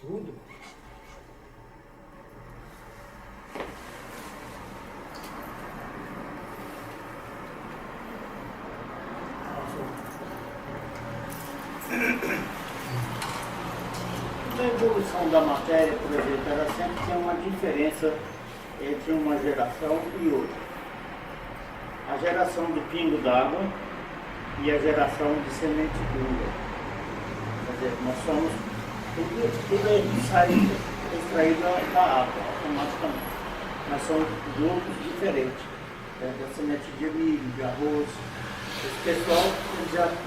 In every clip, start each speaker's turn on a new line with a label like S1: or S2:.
S1: tudo.
S2: A evolução da matéria, por exemplo, ela sempre tem uma diferença entre uma geração e outra. A geração do pingo d'água e a geração de semente dura. Quer dizer, nós somos, tudo sai extraído da água, automaticamente. Mas são grupos diferentes. Da semente de milho, de arroz. Esse pessoal,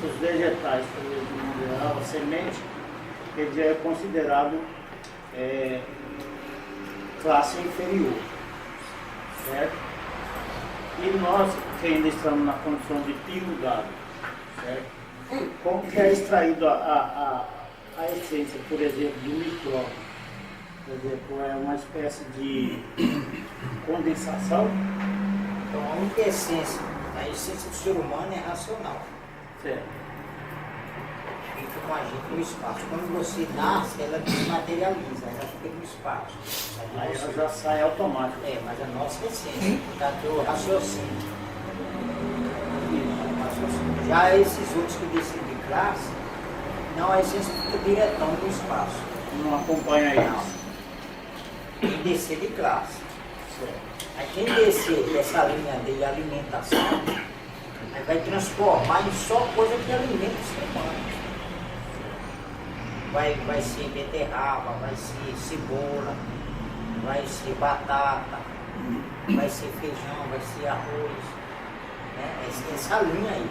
S2: os vegetais, de modo geral, a semente, ele já é considerado classe inferior, certo? E nós, que ainda estamos na condição de pingo d'água, certo? Como que é extraído a essência, por exemplo, do micróbio? Por exemplo, é uma espécie de condensação.
S1: Então a única essência, a essência do ser humano é racional.
S2: Certo.
S1: Fica com a gente no espaço. Quando você nasce, ela desmaterializa, ela fica no espaço.
S2: Aí ela já sai automática.
S1: Mas a nossa essência, da teu raciocínio. Já esses outros que descem de classe, não, a essência fica diretão no espaço.
S2: Não acompanha isso.
S1: Tem que descer de classe.
S2: Certo.
S1: Aí quem descer dessa linha de alimentação, aí vai transformar em só coisa que alimenta o ser humano. Vai ser beterraba, vai ser cebola, vai ser batata, vai ser feijão, vai ser arroz. Né? Essa linha aí.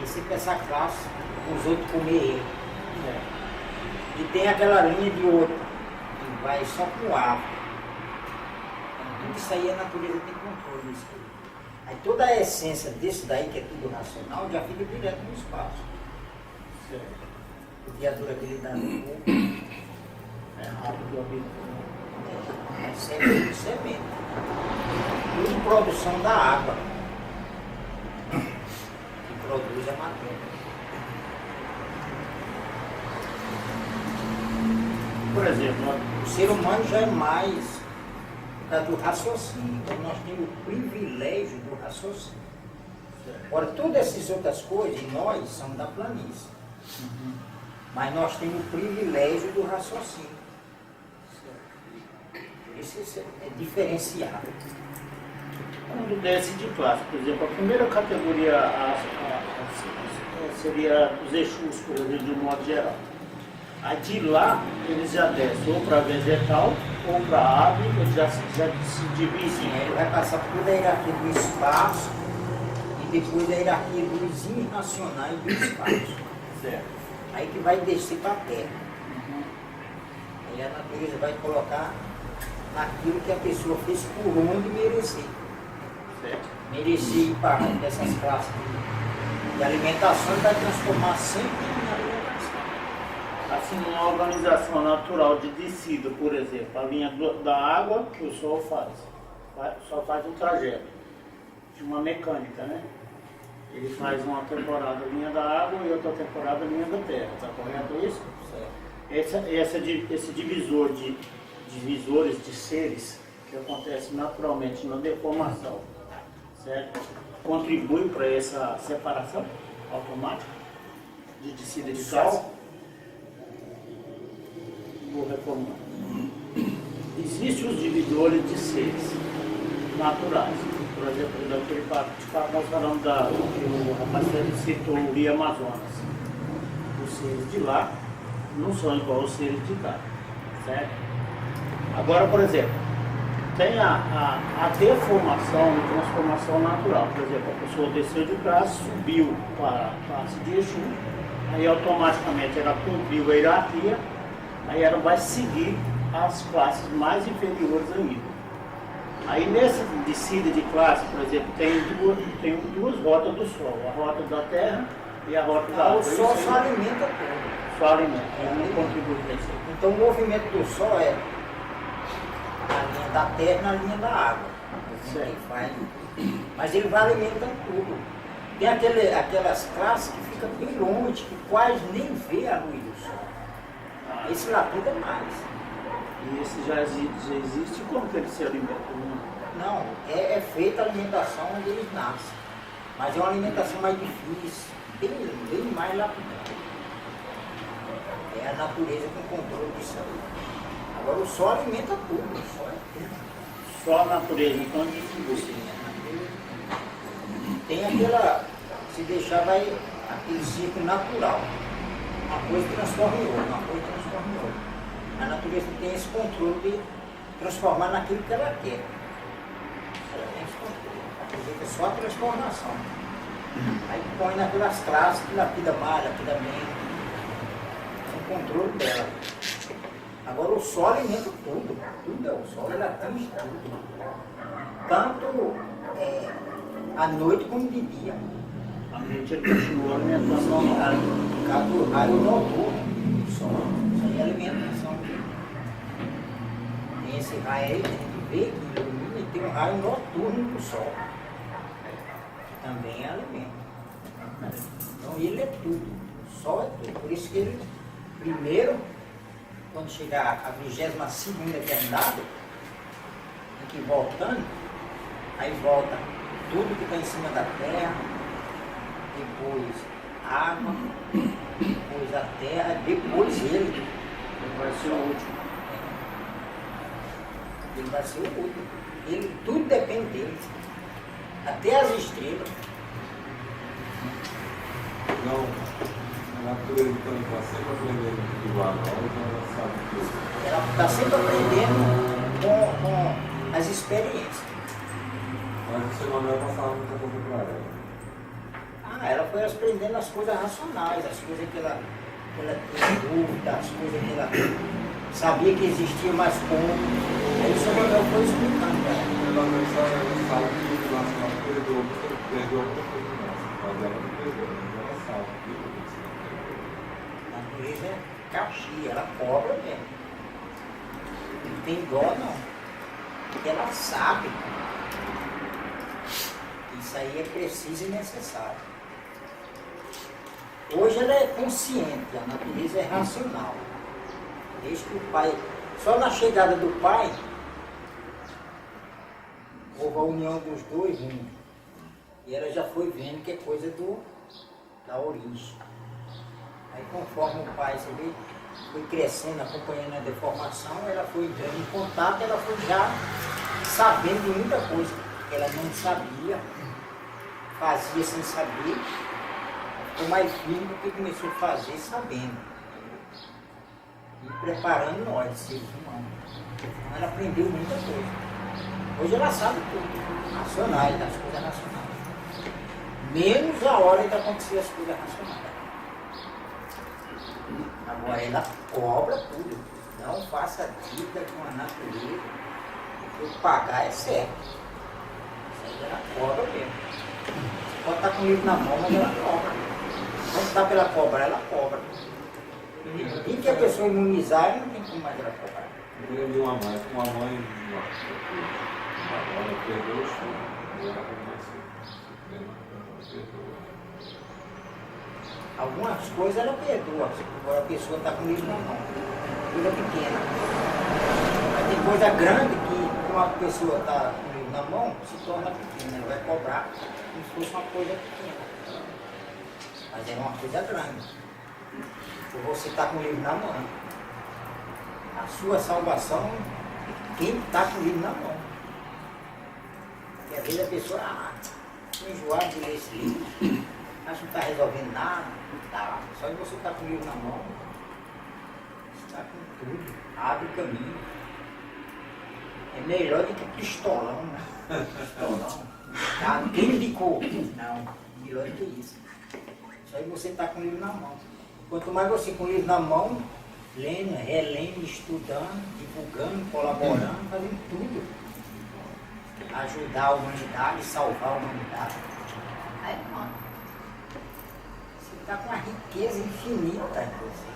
S1: Descer para essa classe, os outros comer ele. E tem aquela linha de outra, que vai só com água. Tudo isso aí a natureza tem controle disso aí. Aí toda a essência desse daí, que é tudo racional, já fica direto no espaço.
S2: Certo.
S1: Porque a durabilidade do corpo
S2: É rápido.
S1: é sempre de semente. Tudo produção da água. Que produz a matéria.
S2: Por exemplo,
S1: O ser humano já é mais do raciocínio. Então nós temos o privilégio do raciocínio. Agora, todas essas outras coisas, nós somos da planície. Mas nós temos o privilégio do raciocínio. Isso é diferenciado.
S2: quando desce de classe, por exemplo, a primeira categoria seria os Exus, por exemplo, de um modo geral. Aí de lá eles já descem ou para vegetal ou para ave, eles já se dividem.
S1: Ele vai passar por toda a hierarquia do espaço e depois a hierarquia dos irracionais do espaço.
S2: Certo.
S1: Aí que vai descer para a terra. Aí a natureza vai colocar naquilo que a pessoa fez por onde merecer.
S2: Certo.
S1: Merecer ir para dessas classes de alimentação e vai transformar sempre em alimentação.
S2: Assim, numa organização natural de descida, por exemplo, a linha da água que o Sol só faz um trajeto de uma mecânica, né? Ele faz uma temporada linha da água e outra temporada linha da terra, está correto isso?
S1: Certo.
S2: Esse divisor de divisores de seres que acontece naturalmente na deformação, certo? Contribui para essa separação automática de descida de classe. Vou reformular. Existem os divisores de seres naturais. Por exemplo, daquele papo nós falamos que o rapaz citou o Rio Amazonas. Os seres de lá não são igual aos seres de cá, certo? Agora, por exemplo, tem a deformação e transformação natural. Por exemplo, a pessoa desceu de classe, subiu para a classe de Exu, aí automaticamente ela cumpriu a hierarquia, aí ela vai seguir as classes mais inferiores ainda. Aí nessa descida de classe, por exemplo, tem duas rotas do Sol, a rota da Terra e a rota da água.
S1: O Sol só alimenta tudo.
S2: Só alimenta, ele não contribui para isso.
S1: Então o movimento do Sol é na linha da terra e na linha da água. Ele faz, mas ele vai alimentando tudo. Tem aquelas classes que ficam bem longe, que quase nem vê a luz do Sol. Esse lá tudo é mais.
S2: E esse já existe, como que ele se alimenta?
S1: Não, é feita a alimentação onde eles nascem. Mas é uma alimentação mais difícil, bem mais lapidada. É a natureza com controle disso aí. Agora o sol alimenta tudo, o sol é tudo.
S2: Só a natureza, então distribui.
S1: Sim, a natureza. Tem aquela, se deixar, vai aquele ciclo natural. Uma coisa transforma em outra, uma coisa transforma em outra. A natureza tem esse controle de transformar naquilo que ela quer. Ela tem esse controle. Aproveita só a transformação. Aí põe naquelas classes que lapida mais, lapida menos. É o controle dela. Agora o sol alimenta tudo. Tudo é o sol, ele atinge tudo. Tanto à noite como de dia.
S2: A noite ele continua alimentando normal.
S1: Por causa do raio noturno do sol. Isso aí é alimentação. Tem esse raio aí, a gente vê que ilumina e tem um raio noturno do sol. Também é alimento. Então ele é tudo. O sol é tudo. Por isso que ele, primeiro, quando chegar a 22ª eternidade, tem que ir voltando, aí volta tudo que está em cima da terra, depois água, depois a terra, depois ele.
S2: Ele vai ser o último.
S1: Ele vai ser o último. Ele, tudo depende dele. Até as estrelas.
S3: Não, a natureza então está sempre aprendendo igual a nós, ela sabe tudo.
S1: Ela está sempre aprendendo com as experiências.
S3: Mas você não vai passar muita coisa para ela.
S1: Ela foi aprendendo as coisas racionais, as coisas que ela tinha dúvida, as coisas que ela sabia que existia, mas como. Aí o São Manuel foi explicando para ela.
S3: Ela sabe que o nosso pai perdoou muita coisa nossa, mas ela não perdoou, mas ela sabe que isso não perdoou.
S1: A natureza é caxia, ela cobra mesmo. Não tem dó não. Porque ela sabe. Isso aí é preciso e necessário. Hoje ela é consciente, a natureza é racional. Desde que o pai, só na chegada do pai, houve a união dos dois mundos. E ela já foi vendo que é coisa da origem. Aí conforme o pai, você vê, foi crescendo, acompanhando a deformação, ela foi entrando em contato, ela foi já sabendo de muita coisa que ela não sabia, fazia sem saber. Ficou mais firme do que começou a fazer sabendo. E preparando nós, seres humanos. Então ela aprendeu muita coisa. Hoje ela sabe tudo. Racionais, das coisas racionais. Menos a hora de acontecer as coisas racionais. Agora ela cobra tudo. Não faça dívida com a natureza. Porque pagar é certo. Isso aí ela cobra mesmo. Você pode estar com o livro na mão, mas ela cobra. Quando está pela cobra, ela cobra. E que a pessoa imunizar, não tem como mais ela cobrar.
S3: Eu lembro de uma mãe, ela perdoou o chão, e ela começou a perdoar.
S1: Algumas coisas ela perdoa, agora a pessoa está com o livro na mão. Coisa pequena. Mas tem coisa grande que, como a pessoa está com o livro na mão, se torna pequena. Ela vai cobrar como se fosse uma coisa pequena. Mas é uma coisa grande. Você está com o livro na mão. A sua salvação, quem está com o livro na mão. Porque às vezes a pessoa, estou enjoado de ler esse livro, acho que não está resolvendo nada, tá. Só de você estar com o livro na mão, você está com tudo, abre o caminho. É melhor do que pistolão, né? Pistolão. Tá, quem indicou? Não, melhor do que isso. Só aí você está com o livro na mão. Quanto mais você com o livro na mão, lendo, relendo, estudando, divulgando, colaborando, fazendo tudo. Ajudar a humanidade, salvar a humanidade. Aí, mano, você está com uma riqueza infinita em você.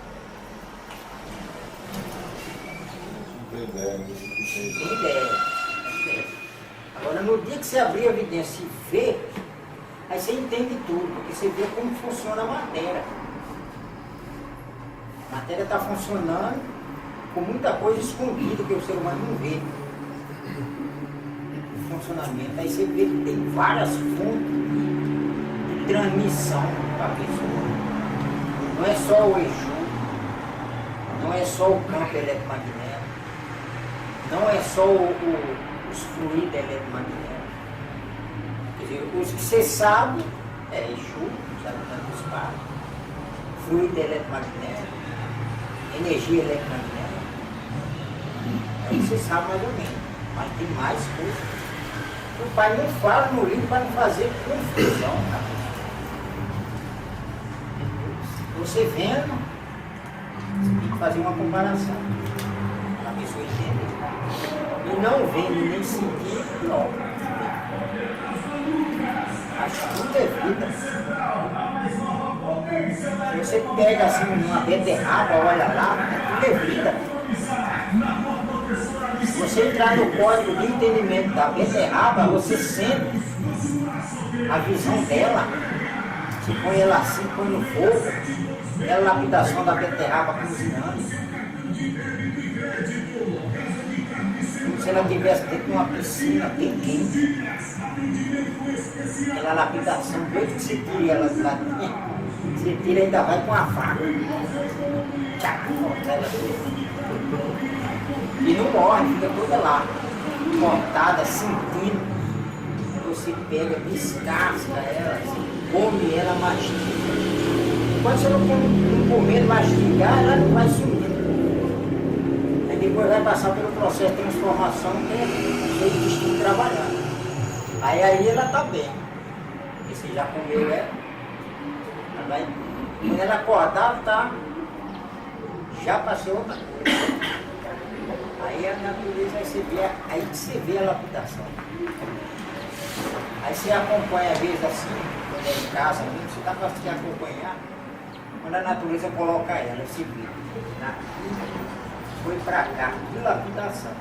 S3: Não tem ideia,
S1: Tem ideia. Agora, no dia que você abrir a evidência e ver, aí você entende tudo, porque você vê como funciona a matéria. A matéria está funcionando ficou muita coisa escondida que o ser humano não vê. O funcionamento. Aí você vê que tem várias fontes de transmissão para a pessoa. Não é só o Exu, não é só o campo eletromagnético, não é só os fluidos eletromagnéticos. Quer dizer, os que você sabe é Exu, sabe tanto espaço, fluido eletromagnético, energia eletromagnética. Aí você sabe mais ou menos, mas tem mais coisas. O pai não fala no livro para não fazer confusão, cara. Você vendo, você tem que fazer uma comparação para a pessoa entender. E não vendo nem sentir, não. Acho que tudo é vida. Se você pega assim uma beterraba, olha lá, tudo é vida. Se você entrar no código de entendimento da beterraba, você sente a visão dela. Você põe ela assim, põe no fogo. É a lapidação da beterraba cozinhando. Como se ela estivesse dentro de uma piscina bem quente. Aquela lapidação, depois que você tira ela de lá, você tira e ainda vai com a faca. Tchac, corta ela e não morre, fica toda lá, cortada, sentindo. Você pega, descasca ela, come ela, mastiga. Quando você não comer, mastigar, ela não vai sumir. Aí depois vai passar pelo processo de transformação que é o intestino trabalhando. Aí ela está bem. Porque você já comeu ela. Quando ela acordar, tá, já passou outra coisa. Aí a natureza, aí você vê a lapidação. Aí você acompanha, às vezes assim, quando é em casa mesmo, você dá para se acompanhar. Quando a natureza coloca ela, esse vídeo, foi para cá, que lapidação.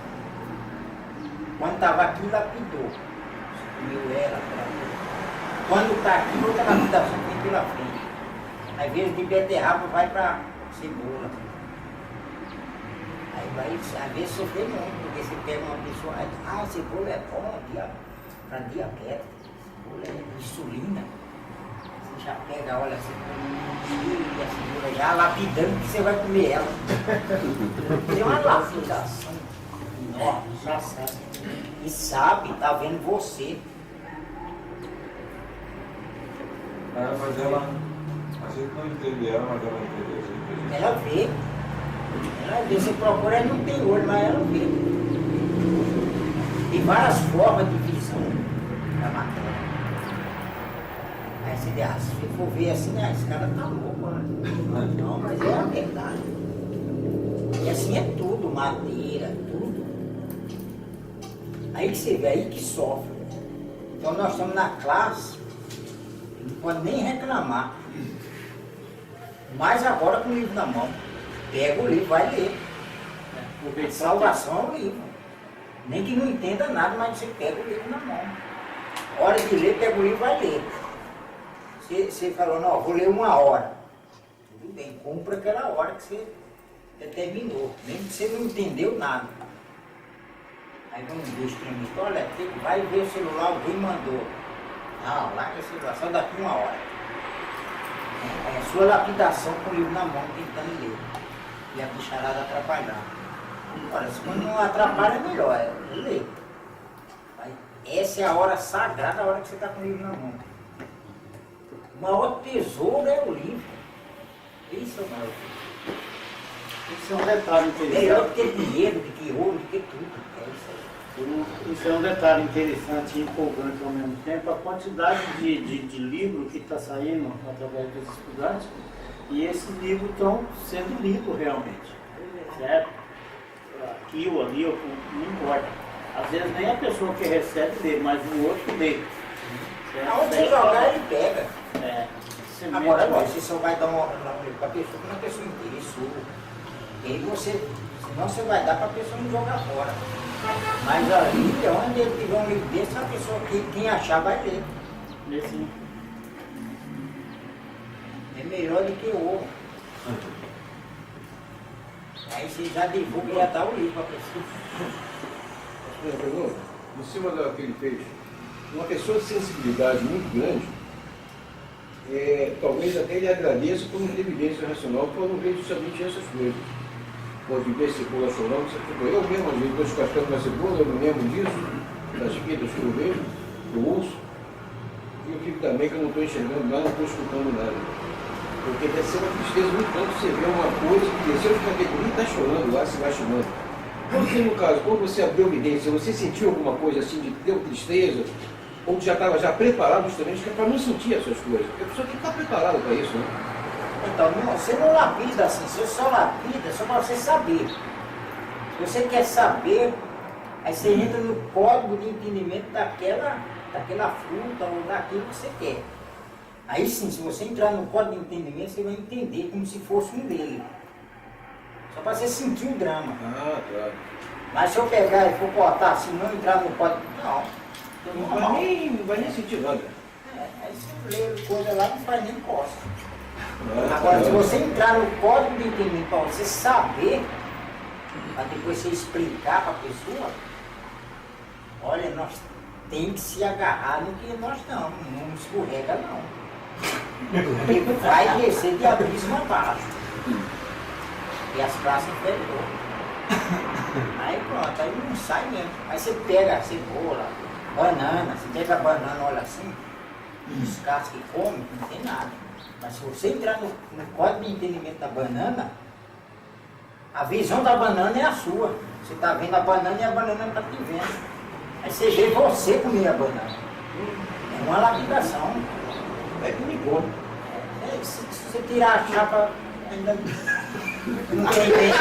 S1: Quando estava aqui, lapidou. Comeu ela, quando está aqui, outra lapidação vem pela frente. Às vezes de beterraba vai para cebola. Aí vai, às vezes sofrer muito, porque você pega uma pessoa, a cebola é bom para diabetes, cebola é insulina. Você já pega, olha, a cebola já lapidando que você vai comer ela. Tem uma lapidação enorme, já sabe. E sabe, tá vendo você.
S3: Mas ela, a gente não entende ela, mas ela entende a gente.
S1: Ela vê. Ela vê, você procura, ela não tem olho, mas ela vê. Tem várias formas de visão da matéria. Aí se você for ver assim, né, esse cara tá louco, né? Não, mas é a verdade. E assim é tudo, madeira, tudo. Aí que você vê, aí que sofre. Então nós estamos na classe, não pode nem reclamar. Mas agora com o livro na mão. Pega o livro, vai ler. Porque salvação é o livro. Nem que não entenda nada, mas você pega o livro na mão. Hora de ler, pega o livro e vai ler. Você falou, não, vou ler 1 hora. Tudo bem, cumpra aquela hora que você determinou. Mesmo que você não entendeu nada. Aí vamos ver o extremista, olha, vai ver o celular, alguém mandou. Não, larga o celular, só daqui 1 hora. É a sua lapidação com o livro na mão, tentando ler. E a bicharada atrapalhar. Olha, se quando não atrapalha, é melhor, é ler. Essa é a hora sagrada, a hora que você está com o livro na mão. O maior tesouro é o livro. Isso é o maior tesouro.
S2: Isso é um detalhe interessante.
S1: Melhor do que dinheiro, do que ouro, do que tudo. É isso aí.
S2: Isso é um detalhe interessante e empolgante ao mesmo tempo, a quantidade de livro que está saindo através dos estudantes, e esses livros estão sendo lidos realmente, certo? Aqui ou ali, não importa. Às vezes nem a pessoa que recebe lê, mas o outro lê.
S1: Aonde você jogar, ele pega. Agora, você só vai dar uma para a pessoa, quando a pessoa interessou. E aí senão você vai dar para a pessoa não jogar fora. Mas ali, onde ele tiver um livro desse, a pessoa, quem achar, vai ler.
S2: Lê sim.
S1: É melhor do que o ouro. Aí você já divulga e já dá o livro para a pessoa.
S4: Minha pergunta, em cima daquele peixe, uma pessoa de sensibilidade muito grande, talvez até ele agradeça por não ter evidência racional, por não ver justamente essas coisas. Pode ver cebola chorando, eu mesmo, às vezes, estou descascando uma cebola, eu não lembro disso, das fitas que eu vejo, eu ouço, e eu fico também que eu não estou enxergando nada, não estou escutando nada. Porque deve ser uma tristeza muito tanto você ver uma coisa que desceu de categoria e está chorando lá, se lastimando. Porque no caso, quando você abriu evidência, você sentiu alguma coisa assim de deu tristeza, ou já estava já preparado justamente para não sentir essas coisas? Porque a pessoa tem que estar preparada para isso, né?
S1: Então, você não lapida assim, você só lapida só para você saber. Se você quer saber, aí você entra no código de entendimento daquela fruta ou daquilo que você quer. Aí sim, se você entrar no código de entendimento, você vai entender como se fosse um dele. Só para você sentir o drama.
S4: Ah, claro.
S1: Mas se eu pegar e for cortar assim, não entrar no código, não.
S4: Não vai nem sentir nada.
S1: Aí você lê coisa lá, não faz nem costa.
S4: Ah,
S1: Agora, se
S4: claro.
S1: você entrar no código de entendimento para você saber, para depois você explicar para a pessoa, olha, nós temos que se agarrar no que nós não escorrega não. Porque vai descer de abismo abaixo. E as praças inferiores. Aí pronto, aí não sai mesmo. Aí você pega a cebola, banana, você pega a banana, olha assim, descasca e come, não tem nada. Mas se você entrar no código de entendimento da banana, a visão da banana é a sua. Você está vendo a banana e a banana está te vendo. Aí você vê você comer a banana. É uma lapidação.
S4: É que me come.
S1: Se você tirar a chapa, ainda não tem dente.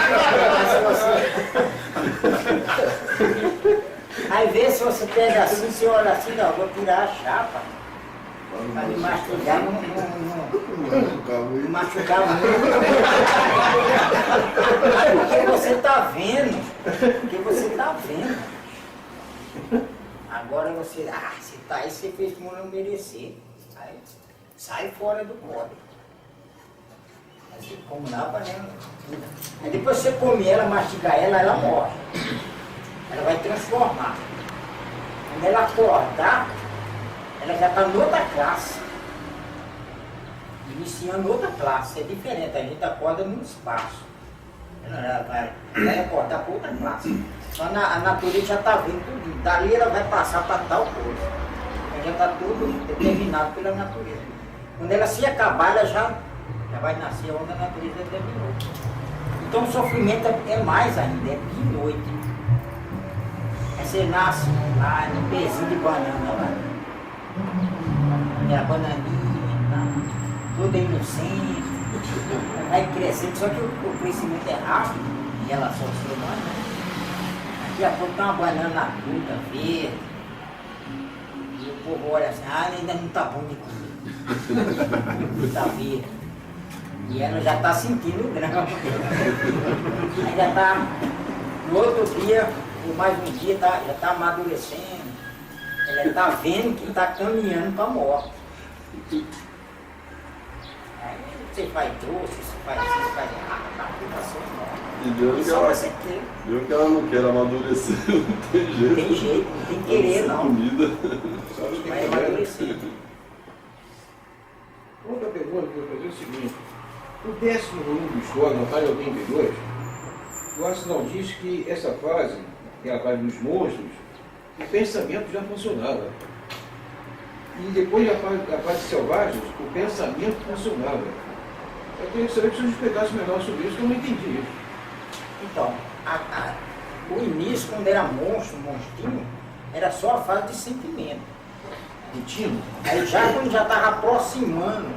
S1: Aí vê se você pega assim, você olha assim, não, vou tirar a chapa. Para me mastigar, não machucar muito. Porque você está vendo. Porque você está vendo. Agora você, você tá aí, você fez como não merecer. Aí sai fora do código. Aí você come na panela. Aí depois você come ela, mastigar ela, ela morre. Ela vai transformar. Quando ela acordar, ela já está em outra classe. Iniciando outra classe. É diferente, a gente acorda no espaço. Ela vai acordar para outra classe. Só a natureza já está vendo tudo. Dali ela vai passar para tal coisa. Então já está tudo determinado pela natureza. Quando ela se acabar, ela já vai nascer onde a natureza determinou. Então o sofrimento é mais ainda, é de noite. Aí você nasce lá no pezinho de banana lá. É a bananinha, tá? Toda inocente. Vai crescendo, só que o crescimento é rápido em relação ao ser humano, né? Daqui a pouco tá uma banana adulta, verde. E o povo olha assim, ainda não tá bom de comer. Tá verde. E ela já está sentindo o grão. Aí já está, no outro dia, ou mais um dia, já está amadurecendo. Ela está vendo que está caminhando para a morte. Aí você faz doce, você faz isso, você faz tudo assim,
S3: E Deus que
S1: só
S3: ela,
S1: você quer.
S3: Deus que ela não quer amadurecer, não tem jeito.
S1: Tem jeito, não tem querer não.
S3: Comida.
S4: Só que
S1: Vai amadurecer.
S4: Outra pergunta que eu vou fazer é o seguinte. O 10º volume do História, na página 82, o Arsenal diz que essa fase, que é a fase dos monstros, o pensamento já funcionava. E depois da fase selvagens, o pensamento funcionava. Eu queria saber que o senhor explicasse melhor sobre isso, que eu não entendi isso.
S1: Então, o início, quando era monstro, monstrinho, era só a fase de sentimento, de tino. Aí já quando já estava aproximando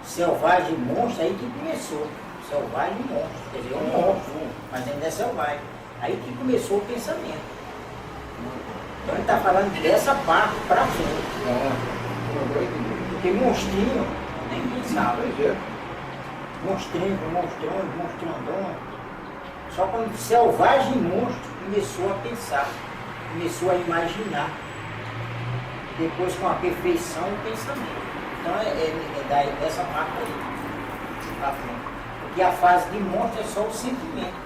S1: selvagem e monstro, aí que começou. Selvagem e monstro, quer dizer, um monstro, mas ainda é selvagem. Aí que começou o pensamento. Então ele está falando dessa parte para frente.
S4: Agora eu entendi.
S1: Porque monstrinho nem pensava.
S4: Pois é.
S1: Monstrinho, monstrões, monstrandões. Só quando selvagem e monstro começou a pensar, começou a imaginar. Depois com a perfeição o pensamento. Então é daí, dessa parte aí, pra frente. E a fase de morte é só o sentimento.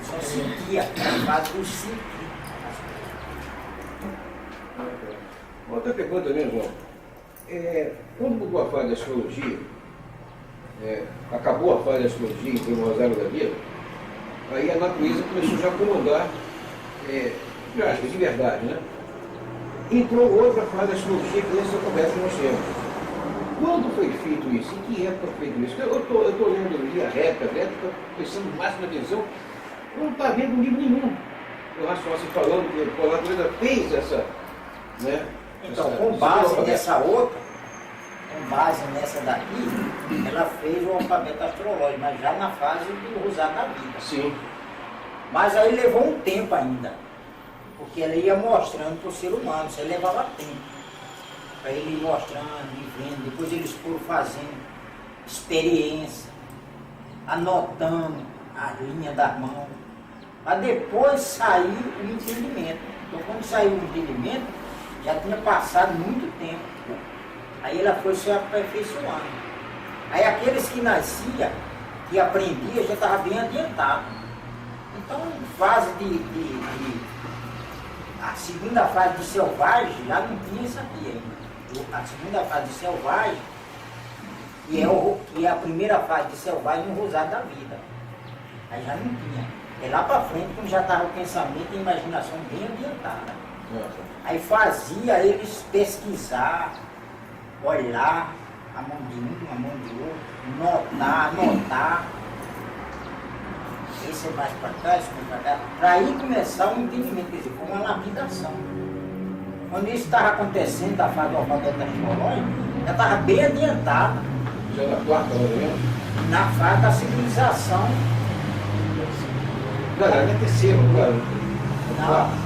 S1: Só sentia, é a fase do sentir.
S4: Outra pergunta mesmo, João. Quando mudou a fase da astrologia, acabou a fase da astrologia em o Rosário da Vida, aí a natureza começou já a comandar, de verdade, né? Entrou outra fase da astrologia que nessa conversa que nós temos. Quando foi feito isso? Em que época foi feito isso? Eu estou lendo ali a réplica, prestando máxima atenção, não está vendo livro nenhum. O Racional se falando que a natureza fez essa, né?
S1: Então, com base nessa outra, com base nessa daqui, ela fez o alfabeto astrológico, mas já na fase do Rosário da Vida.
S4: Sim.
S1: Mas aí levou um tempo ainda, porque ela ia mostrando para o ser humano, isso aí levava tempo. Para ele ir mostrando e vendo, depois eles foram fazendo experiência, anotando a linha da mão, para depois sair o entendimento. Então quando saiu o entendimento, já tinha passado muito tempo. Aí ela foi se aperfeiçoando. Aí aqueles que nasciam, que aprendiam, já estavam bem adiantados. Então, fase a segunda fase de selvagem já não tinha isso aqui ainda. A segunda fase de selvagem, que é a primeira fase de selvagem no Rosário da Vida. Aí já não tinha. É lá para frente, quando já estava o pensamento e a imaginação bem adiantada. Aí fazia eles pesquisar, olhar a mão de um, a mão de outro, anotar. Esse é mais para trás, para cá, para aí começar o entendimento, quer dizer, foi uma lapidação. Quando isso estava acontecendo, da fase do alfabeto astrológico, já estava bem adiantada.
S4: Já na quarta, mais ou menos?
S1: Na fase da civilização.
S4: Não, era a terceira, claro.
S1: Não.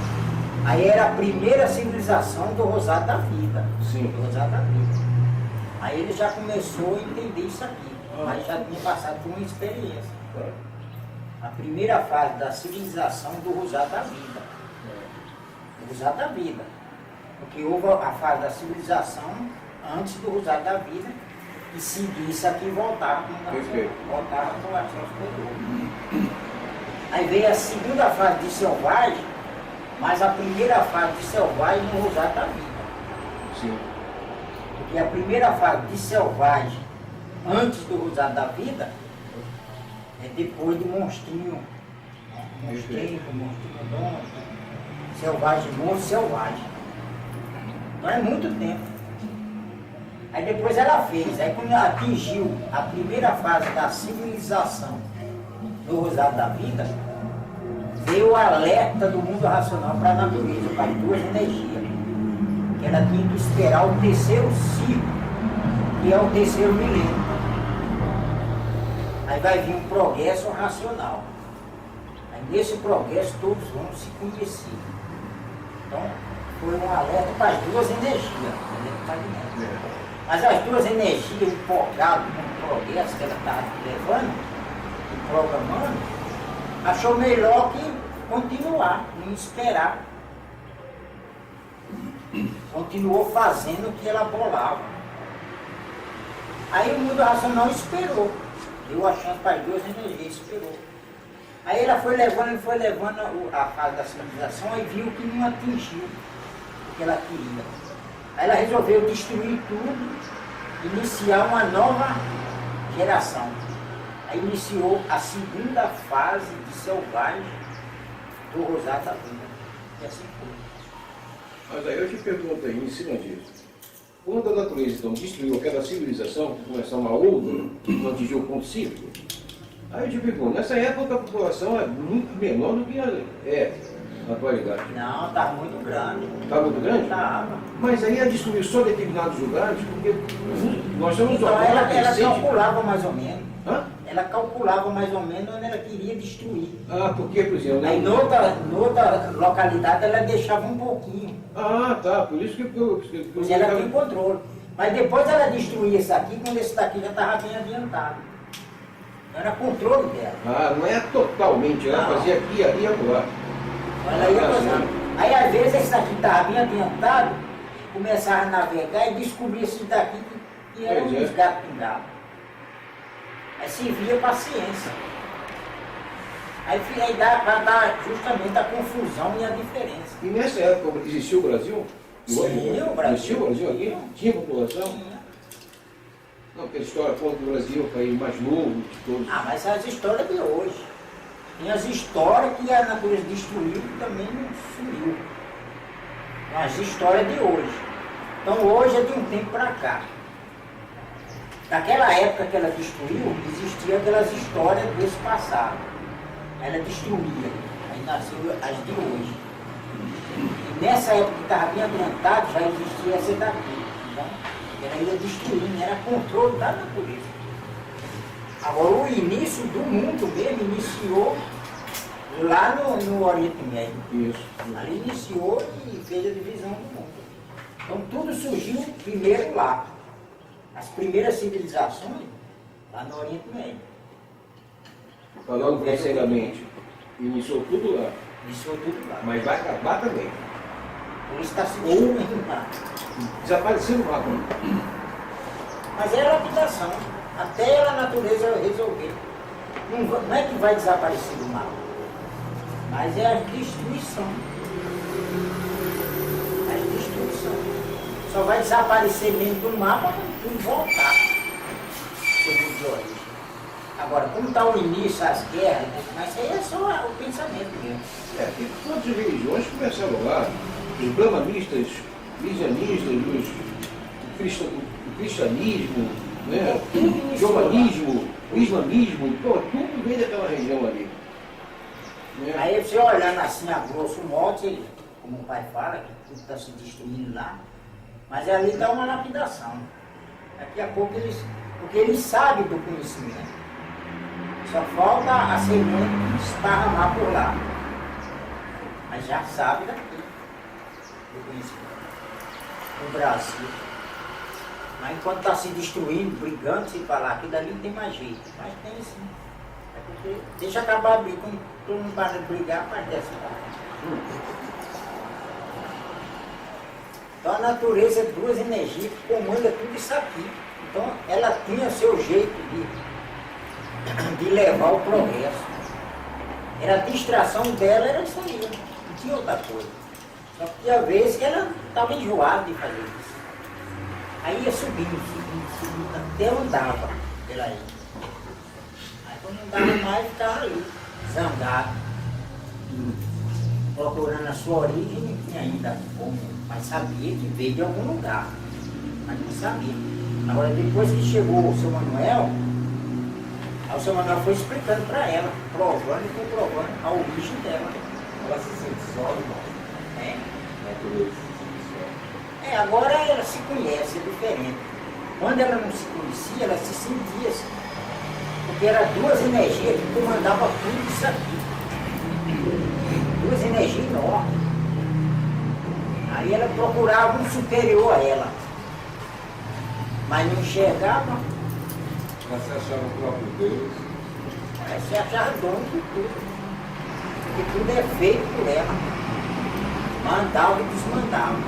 S1: Aí era a primeira civilização do Rosário da Vida.
S4: Sim.
S1: Do Rosário da Vida. Aí ele já começou a entender isso aqui. Mas já tinha passado por uma experiência. A primeira fase da civilização do Rosário da Vida. Do Rosário da Vida. Porque houve a fase da civilização antes do Rosário da Vida e seguir isso aqui e voltar para o astral superior. Aí veio a segunda fase de selvagem, mas a primeira fase de selvagem no Rosário da Vida.
S4: Sim.
S1: Porque a primeira fase de selvagem antes do Rosário da Vida é depois do monstrinho. Monstrinho dono, selvagem, monstro selvagem. Então é muito tempo. Aí depois ela fez, aí quando ela atingiu a primeira fase da civilização do Rosário da Vida, veio o alerta do mundo racional para a natureza, para as duas energias. Que ela tinha que esperar o terceiro ciclo, que é o terceiro milênio. Aí vai vir um progresso racional. Aí nesse progresso todos vão se conhecer. Então, foi um alerta para as duas energias. Mas as duas energias empolgadas com o progresso que ela estava levando, e programando, achou melhor que continuar, não esperar. Continuou fazendo o que ela bolava. Aí o mundo racional esperou. Deu a chance para as duas energias, esperou. Aí ela foi levando a fase da civilização e viu que não atingiu o que ela queria. Aí ela resolveu destruir tudo, iniciar uma nova geração. Aí iniciou a segunda fase de selvagem do Rosário da Vida. E assim foi.
S4: Mas aí eu te pergunto aí, em cima disso. Quando a natureza então destruiu aquela civilização, começou uma outra, que não atingiu o ponto cíclico, aí eu te pergunto, nessa época a população é muito menor do que é na atualidade.
S1: Não, estava muito grande.
S4: Estava muito grande?
S1: Estava.
S4: Mas aí ela destruiu só determinados lugares, porque nós estamos
S1: Então ela calculava mais ou menos.
S4: Hã?
S1: Ela calculava mais ou menos onde ela queria destruir.
S4: Ah, porque, por exemplo...
S1: Aí noutra localidade ela deixava um pouquinho.
S4: Ah, tá, por isso que eu
S1: Pois ela tem controle. Mas depois ela destruía esse aqui, quando esse daqui já estava bem adiantado. Então era controle dela.
S4: Ah, não é totalmente, ela
S1: Não.
S4: fazia aqui, ali e acolá.
S1: Ela ia fazendo. Aí às vezes esse daqui estava bem adiantado, começava a navegar e descobria esse daqui que era
S4: Pois
S1: uns
S4: é.
S1: gatos pingados. Aí servia paciência. Aí dá para dar justamente a confusão e a diferença.
S4: E nessa época existia o Brasil?
S1: Sim, o Brasil.
S4: Existia o Brasil aqui? Tinha população?
S1: Sim.
S4: Não, porque a história conta do Brasil, um país mais novo de todos.
S1: Ah, mas as histórias de hoje. Tem as histórias que a natureza destruiu e também não sumiu. As histórias de hoje. Então hoje é de um tempo para cá. Naquela época que ela destruiu, existiam aquelas histórias desse passado. Ela destruía. Aí nasceu as de hoje. E nessa época que estava bem adiantado, já existia essa daqui. Então, ela ia destruindo, era controle da natureza. Agora o início do mundo mesmo iniciou lá no Oriente Médio.
S4: Isso.
S1: Ali iniciou e fez a divisão do mundo. Então tudo surgiu primeiro lá. As primeiras civilizações lá no Oriente Médio.
S4: Falando grosseiramente, iniciou tudo lá.
S1: Iniciou tudo lá.
S4: Mas vai acabar também.
S1: Por isso está se destruindo lá.
S4: Desapareceu no mapa.
S1: Mas é lapidação. Até a natureza resolver. Não é que vai desaparecer do mapa. Mas é a destruição. A destruição. Só vai desaparecer mesmo do mapa quando tudo voltar. Segundo de origem. Agora, como está o início, as guerras, mas isso aí é só o pensamento mesmo.
S4: E todas as religiões começaram lá. Os brahmanistas, cristianistas, o cristianismo, né? O jovanismo, o islamismo, tudo vem daquela região ali. Né?
S1: Aí você olhando assim a grosso modo, como o pai fala, que tudo está se destruindo lá, mas ali está uma lapidação. Daqui a pouco porque eles sabem do conhecimento. Só falta a semente esparramar por lá. Mas já sabe daqui do conhecimento. No Brasil. Mas enquanto está se destruindo, brigando, se falar, aquilo ali não tem mais jeito. Mas tem sim. É porque deixa acabar a briga, quando todo mundo para de brigar, mas desce lá. Então a natureza é duas energias que comandam tudo isso aqui. Então ela tinha seu jeito de levar o progresso. Era a distração dela, era isso aí, não tinha outra coisa. Só que tinha vezes que ela estava enjoada de fazer isso. Aí ia subindo, até andava pela ilha. Aí quando não dava mais, ficava ali, zangado, procurando a sua origem, não tinha ainda como, mas sabia que veio de algum lugar, mas não sabia. Agora depois que chegou o seu Manuel, aí o seu Manuel foi explicando para ela, provando e comprovando a origem dela.
S3: Ela se sente só, irmão.
S1: É.
S3: Natureza se sente só.
S1: Agora ela se conhece, é diferente. Quando ela não se conhecia, ela se sentia assim. Porque eram duas energias que comandavam tudo isso aqui. Duas energias enormes. Aí ela procurava um superior a ela. Mas não enxergava.
S3: Ela se achava o próprio Deus.
S1: Ela se achava dono de tudo. Porque tudo é feito por ela. Mandava e desmandava.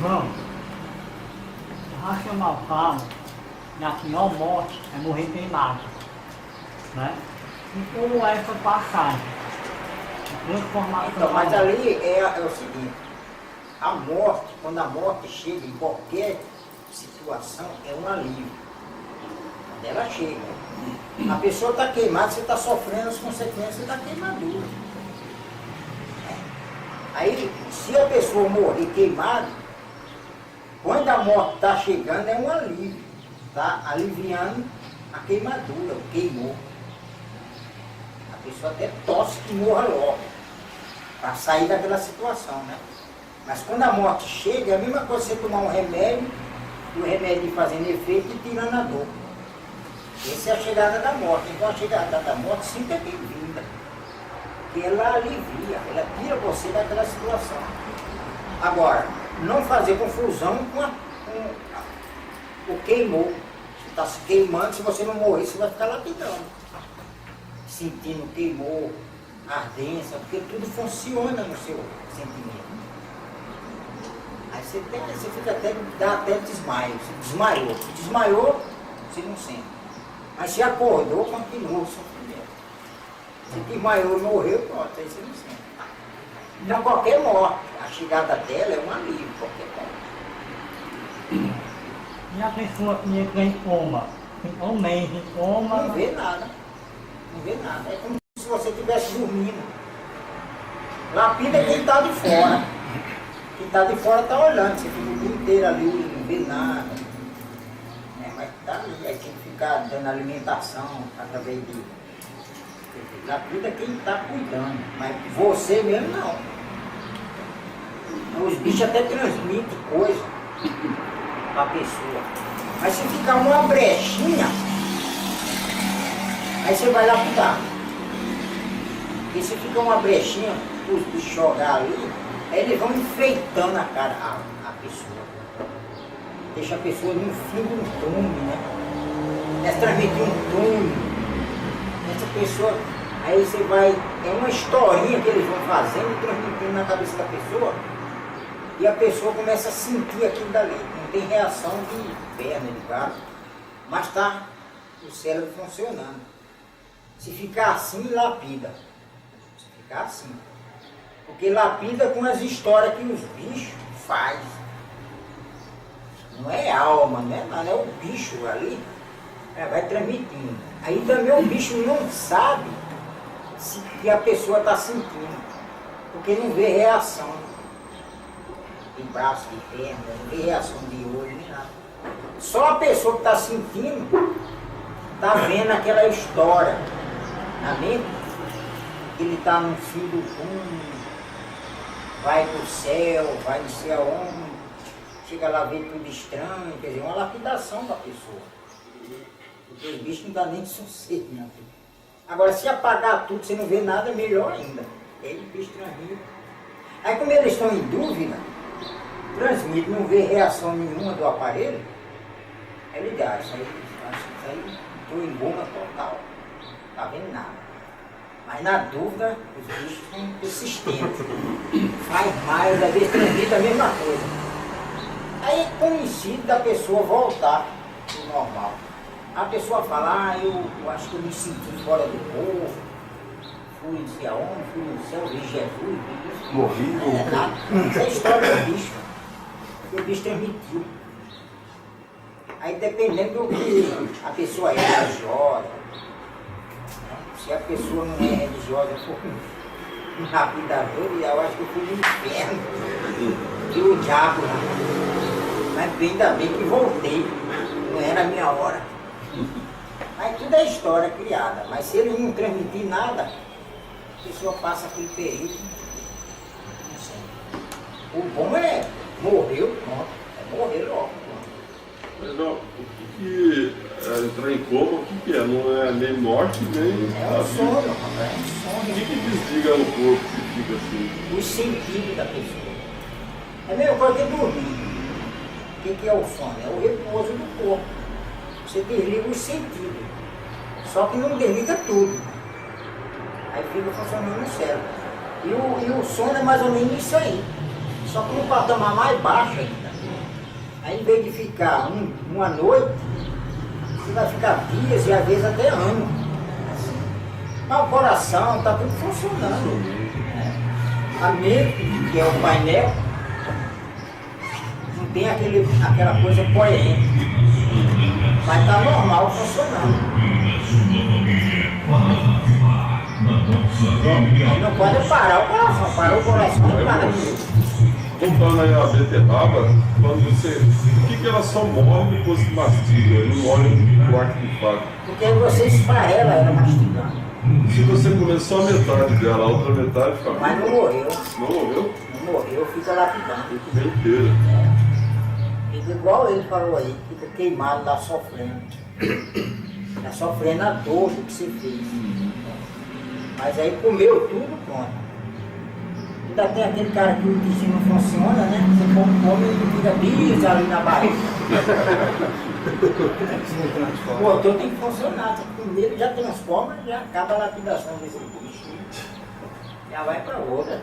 S5: Vamos. Racional calmo, na pior morte é morrer queimado. Né? E como é essa passagem? Transformação.
S1: Então, mas ali é o seguinte, a morte, quando a morte chega em qualquer situação, é um alívio. Quando ela chega. A pessoa está queimada, você está sofrendo as consequências da queimadura. Aí, se a pessoa morrer queimada, quando a morte está chegando, é um alívio. Está aliviando a queimadura, o queimou. A pessoa até tosse que morra logo, para sair daquela situação, né? Mas quando a morte chega, é a mesma coisa você tomar um remédio, e o remédio fazendo efeito e tirando a dor. Essa é a chegada da morte. Então a chegada da morte sempre é bem-vinda. Porque ela alivia, ela tira você daquela situação. Agora, não fazer confusão com o queimou. Você está se queimando, se você não morrer, você vai ficar lapidando. Sentindo queimou, ardência, porque tudo funciona no seu sentimento. Aí você fica até, dá até desmaio. Você desmaiou. Se desmaiou, você não sente. Mas se acordou, continua o sofrimento. Se desmaiou e morreu, pronto, aí você não sente. Então qualquer morte, a chegada dela é um alívio, qualquer morte.
S5: E a pessoa que entra em coma? Fica um mês em coma.
S1: Não vê nada. Não vê nada. É como se você estivesse dormindo. Lapida é quem está de fora. Quem está de fora está olhando. Você fica o dia inteiro ali, não vê nada. Mas está ali. Aí tem que ficar dando alimentação através de. Lapida é quem está cuidando. Mas você mesmo não. Os bichos até transmitem coisa para a pessoa. Mas se ficar uma brechinha, aí você vai lapidar. Porque se fica uma brechinha, os bichos jogar ali, aí eles vão enfeitando a cara, a pessoa. Deixa a pessoa no fim de um túnel, né? Eles transmitem um túnel. Essa pessoa, aí você vai, é uma historinha que eles vão fazendo, transmitindo na cabeça da pessoa, e a pessoa começa a sentir aquilo dali. Não tem reação de perna, de braço, mas está o cérebro funcionando. Se ficar assim, lapida. Se ficar assim. Porque lapida com as histórias que os bichos fazem. Não é alma, não é nada, é o bicho ali. Vai transmitindo. Aí também o bicho não sabe se que a pessoa está sentindo. Porque não vê reação de braço, de perna, não vê reação de olho, nem nada. Só a pessoa que está sentindo está vendo aquela história na mente. Ele está no fim do túnel, vai para o céu, vai não sei aonde, chega lá vê tudo estranho, quer dizer, uma lapidação da pessoa. Porque os bichos não dá nem sossego, né? Agora, se apagar tudo, você não vê nada, é melhor ainda. Aí o bicho transmite. Aí como eles estão em dúvida, transmite, não vê reação nenhuma do aparelho, é ligar, isso aí estou em bomba total, não está vendo nada. Mas na dúvida, os bichos são persistentes, faz mais, às vezes transmite a mesma coisa. Aí coincide da pessoa voltar ao normal. A pessoa fala, eu acho que eu me senti fora do corpo, fui não sei aonde, fui no céu, vi Jesus, vi isso.
S3: Morri,
S1: É nada. Essa é a história do bicho. O bicho transmitiu. Aí dependendo do que a pessoa é religiosa, se a pessoa não é religiosa, for um lapidador, eu acho que eu fui no inferno, que o diabo lá. Mas ainda bem que voltei, não era a minha hora. Aí tudo é história criada, mas se ele não transmitir nada, a pessoa passa aquele período, não sei. O bom é morreu, pronto, é morrer logo.
S6: Mas não, o que entrar em coma, o que é? Não é nem morte, nem...
S1: É um sono, rapaz, é um
S6: O
S1: sono.
S6: que desliga no corpo que fica assim?
S1: Os sentidos da pessoa. É a mesma coisa que dormir. O que é o sono? É o repouso do corpo. Você desliga os sentidos. Só que não desliga tudo. Aí fica funcionando o cérebro. E o sono é mais ou menos isso aí. Só que no patamar mais baixo ainda. Aí em vez de ficar uma noite, você vai ficar dias e às vezes até anos. Mas o coração está tudo funcionando. A mente, que é o painel, não tem aquela coisa coerente. Mas está normal funcionando. Não pode parar o coração. Parou o coração, não para de
S6: Voltando aí a beterraba, quando você... Por que ela só morre depois que mastiga? Não morre no quarto de fato.
S1: Porque você esfarela ela mastigando.
S6: Se você começou a metade dela, a outra metade fica...
S1: Mas não morreu.
S6: Não morreu?
S1: Não morreu, fica lapidando.
S6: Fica bem inteira.
S1: Fica igual ele falou aí, fica queimado, tá sofrendo. Tá sofrendo a dor do que você fez. Mas aí comeu tudo, pronto. Ainda tem aquele cara que o intestino não funciona, né? Você come e fica bis ali na barriga. O motor tem que funcionar. Você comer, já transforma, já acaba a lapidação desse bicho. Já vai para outra.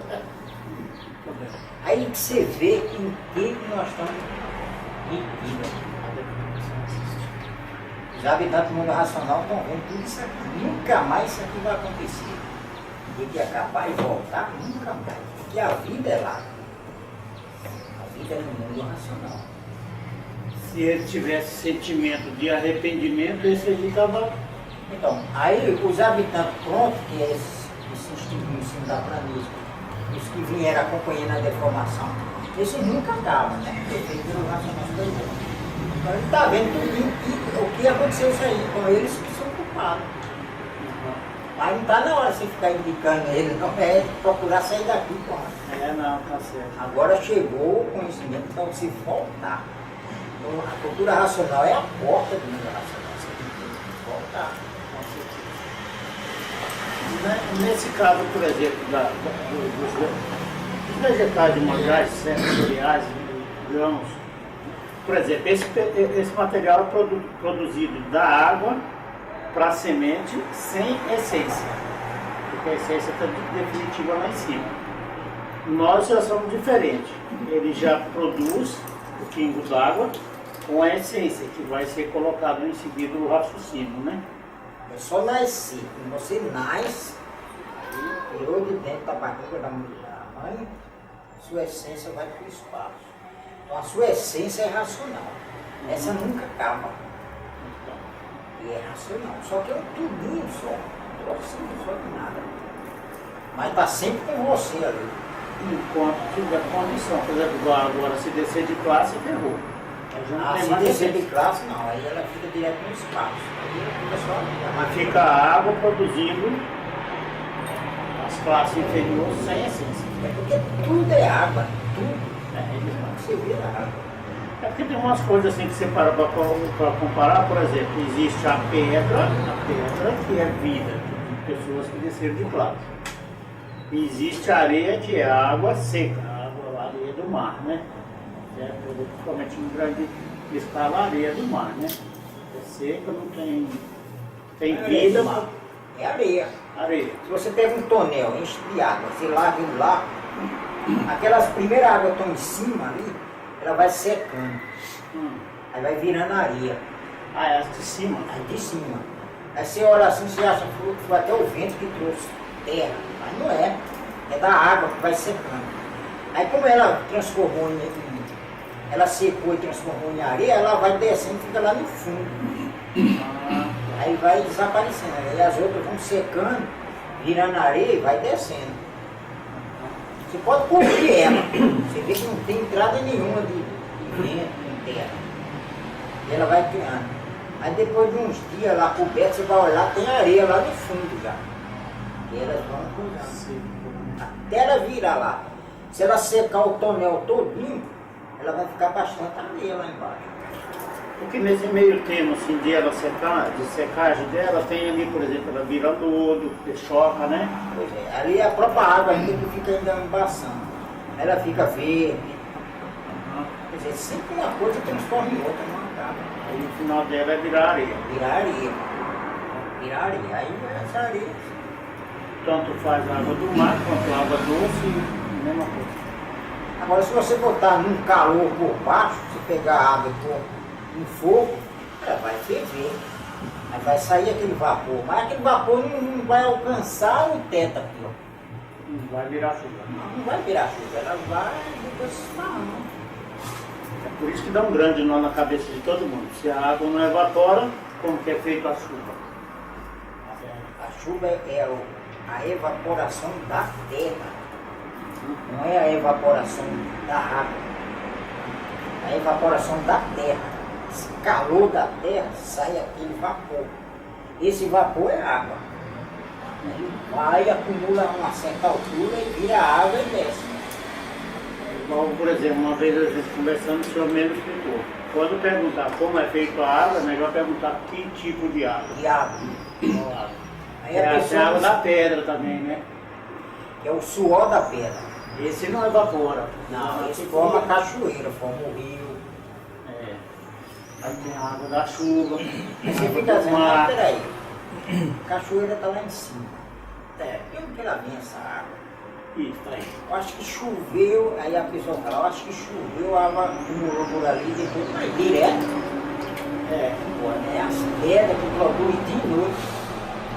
S1: Aí que você vê que em que nós estamos metidos. Os habitantes do mundo racional estão vendo tudo isso aqui. Nunca mais isso aqui vai acontecer. Tem que acabar e voltar, nunca mais. Porque a vida é lá. A vida é no mundo racional.
S2: Se ele tivesse sentimento de arrependimento, esse ele estava.
S1: Então, aí os habitantes prontos, que é esse ensino da planície, os que vieram acompanhando a deformação, esse nunca acaba, né? Porque tem pelo racional superior. Então ele está vendo tudo o que aconteceu isso aí, com eles que são culpados. Mas não está na hora de você ficar indicando ele, não é procurar sair daqui, pô.
S2: Não, tá certo.
S1: Agora chegou o conhecimento, então se voltar. Então, a cultura racional é a porta do mundo racional. Você tem que voltar.
S2: Nesse caso, por exemplo, dos vegetais de mangás, cereais, grãos, por exemplo, esse material é produzido da água para a semente sem essência, porque a essência está definitiva lá em cima. Nós já somos diferentes. Ele já produz o pingo d'água com a essência, que vai ser colocado em seguida no raciocínio, né?
S1: É só nascer. Quando você nasce, aí tirou de dentro da barriga da mãe, sua essência vai para o espaço. Então a sua essência é racional. Essa nunca acaba. E é racional. Só que é um tubinho só. Um trocinho só de nada. Mas está sempre com você ali.
S2: Enquanto tiver condição. Por exemplo, agora se descer de classe, ferrou.
S1: Se descer de classe, não. Aí ela fica direto no espaço. Aí ela fica só ali.
S2: Mas fica a água produzindo as classes inferiores sem essência.
S1: É porque tudo é água. Tudo. Você vira água.
S2: É porque tem umas coisas assim que você para comparar, por exemplo, existe a pedra que é vida, de pessoas que desceram de classe. E existe a areia que é a água seca, a areia do mar, né? É, principalmente em grande escala, a areia do mar, né? É seca, não tem vida.
S1: É areia.
S2: Areia.
S1: Se você pega um tonel, enche de água, você larga ele lá, aquelas primeiras águas que estão em cima ali, ela vai secando. Aí vai virando areia.
S2: Ah, é as de cima?
S1: Aí de cima. Aí você olha assim, você acha que foi até o vento que trouxe terra. Mas não é. É da água que vai secando. Aí como ela transformou ela secou e transformou em areia, ela vai descendo e fica lá no fundo. Aí vai desaparecendo. Aí as outras vão secando, virando areia e vai descendo. Você pode cobrir ela. Você vê que não tem entrada nenhuma de vento, de terra. E ela vai criando. Aí depois de uns dias lá coberto, você vai olhar, tem areia lá no fundo já. E elas vão cruzando. Até ela virar lá. Se ela secar o tonel todinho, ela vai ficar bastante areia lá embaixo.
S2: Porque nesse meio termo assim, de secagem dela, tem ali, por exemplo, ela vira lodo, choca, né?
S1: Pois é, ali a própria água ainda que fica ainda embaçando. Ela fica verde. Quer dizer, sempre uma coisa transforma em outra, não acaba.
S2: Aí no final dela é virar areia.
S1: Virar areia. Virar areia. Aí essa areia.
S2: Tanto faz a água do mar quanto a água doce, mesma coisa.
S1: Agora se você botar num calor por baixo, se pegar a água e pôr no fogo, ela vai ferver. Aí vai sair aquele vapor. Mas aquele vapor não vai alcançar o teto aqui, ó.
S2: Não vai virar chuva.
S1: Não vai virar chuva, ela vai depois se esparramar.
S2: É por isso que dá um grande nó na cabeça de todo mundo. Se a água não evapora, como que é feita a chuva?
S1: A chuva é a evaporação da terra. Não é a evaporação da água. A evaporação da terra. Esse calor da terra sai aquele vapor. Esse vapor é água. Ele vai, acumula a uma certa altura e vira água e desce.
S2: Igual, por exemplo, uma vez a gente conversando, o senhor mesmo explicou. Quando perguntar como é feita a água, é melhor perguntar que tipo de água.
S1: De água. Aí
S2: É
S1: a
S2: a
S1: pessoa
S2: água da pedra também, né?
S1: que é o suor da pedra.
S2: Esse não evapora.
S1: Não, esse forma cachoeira, forma o rio.
S2: É. Aí tem a água da chuva.
S1: Aí você fica dizendo, mas peraí, cachoeira está lá em cima. É, de onde que ela vem essa água?
S2: Isso, tá aí.
S1: Eu acho que choveu, aí a pessoa fala, eu acho que choveu, a água acumulou por ali, depois vai direto. As pedras que produzem de noite.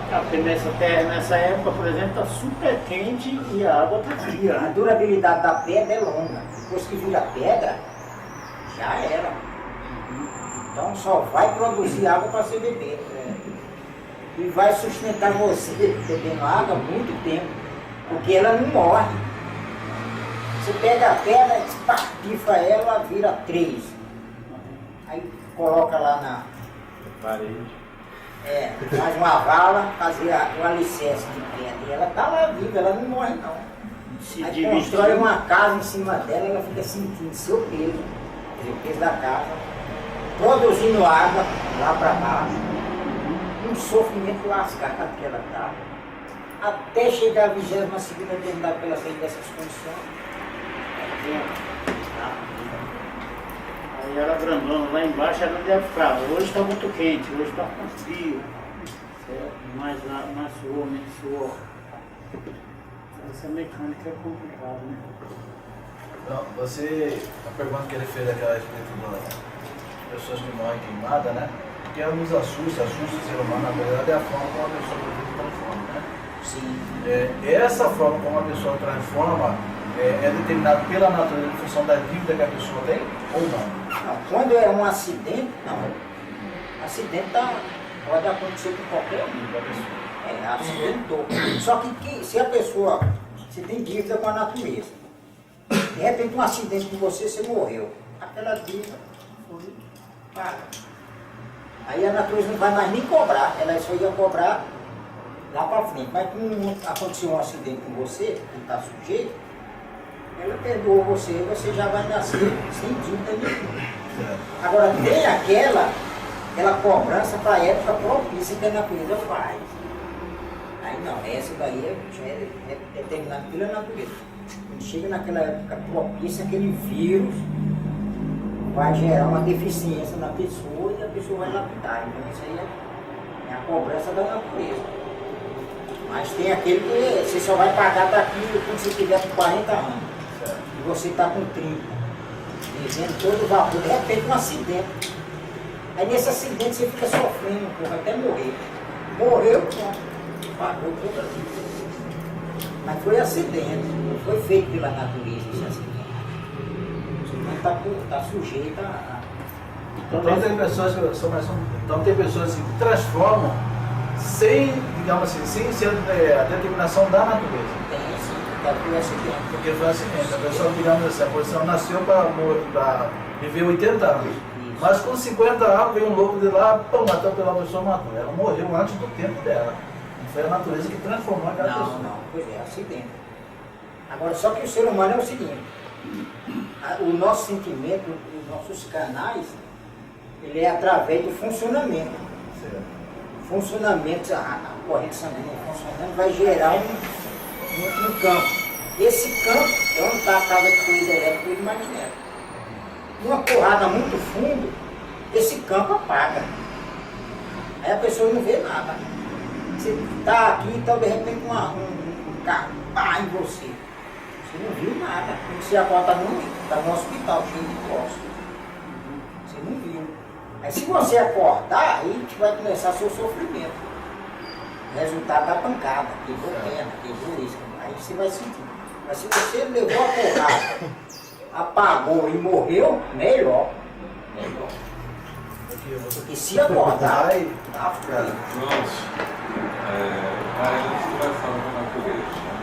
S2: Porque nessa época, por exemplo, está super quente e a água está fria.
S1: A
S2: Né?
S1: durabilidade da pedra é longa. Depois que vira pedra, já era. Então só vai produzir água para você beber. E vai sustentar você bebendo água muito tempo. Porque ela não morre. Você pega a pedra, espartifa ela, vira 3. Aí coloca lá na
S3: Parede.
S1: faz uma vala, fazer o alicerce de pedra. E ela está lá viva, ela não morre não.
S2: Se
S1: Aí
S2: dividir.
S1: constrói uma casa em cima dela, ela fica sentindo seu peso, quer dizer, o peso da casa, produzindo água lá para baixo, um sofrimento lascado aquela casa, até chegar a 22ª terminar pela sair dessas condições.
S2: Aí era grandona, lá embaixo era onde ficava. Hoje está muito quente, hoje está com frio. Certo? Mais suor, menos suor. Essa mecânica é complicada, né?
S7: Não, a pergunta que ele fez aquela respeito das pessoas que morrem queimadas, né? Porque ela nos assusta o ser humano, na verdade é a forma como a pessoa se transforma, né?
S1: Sim.
S7: Essa forma como a pessoa transforma é determinada pela natureza em função da dívida que a pessoa tem ou não?
S1: Não, quando é um acidente, não. Acidente pode acontecer com qualquer um. Acidentou. Só que se a pessoa, você tem dívida com a natureza, de repente um acidente com você morreu, aquela dívida foi paga. Aí a natureza não vai mais nem cobrar, ela só ia cobrar lá para frente. Mas como aconteceu um acidente com você, que está sujeito, ela perdoou você, você já vai nascer sem dívida nenhuma. Agora tem aquela cobrança para a época propícia que a natureza faz. Aí não, essa daí já é determinada pela natureza. Quando chega naquela época propícia, aquele vírus vai gerar uma deficiência na pessoa e a pessoa vai lapidar. Então isso aí é a cobrança da natureza. Mas tem aquele que você só vai pagar daqui quando você tiver com 40 anos. E você está com 30. Devendo todo o valor, de repente um acidente. Aí nesse acidente você fica sofrendo um pouco até morrer. Morreu, pronto. Pagou toda a vida. Mas foi acidente, não foi feito pela natureza esse acidente. Você está sujeito a.
S7: Então tem pessoas que transformam sem, digamos assim, sem ser a determinação da natureza.
S1: Tem sim, foi acidente.
S7: Porque foi acidente. A pessoa, digamos assim, a pessoa nasceu para viver 80 anos.
S1: Isso.
S7: Mas com 50 anos veio um louco de lá, pô, matou pela pessoa, matou. Ela morreu antes do tempo dela. Foi a natureza que transformou aquela pessoa.
S1: Não, pois é, acidente. Agora, só que o ser humano é o seguinte, o nosso sentimento, os nossos canais, ele é através do funcionamento.
S7: Certo.
S1: O funcionamento, a corrente sanguínea funcionando, vai gerar um campo. Esse campo é onde está a casa de fluido elétrico e magnético. Numa porrada muito fundo, esse campo apaga. Aí a pessoa não vê nada. Você está aqui, então de repente um carro pá em você. Você não viu nada. Quando você acorda no hospital cheio de posto. Você não viu. Aí se você acordar, aí vai começar seu sofrimento. Resultado da pancada, quebrou perna, quebrou isso. Aí você vai sentir. Mas se você levou a porrada, apagou e morreu, melhor. Porque se acordar, tá frio.
S3: Irmãos, antes nós falamos da natureza. Né?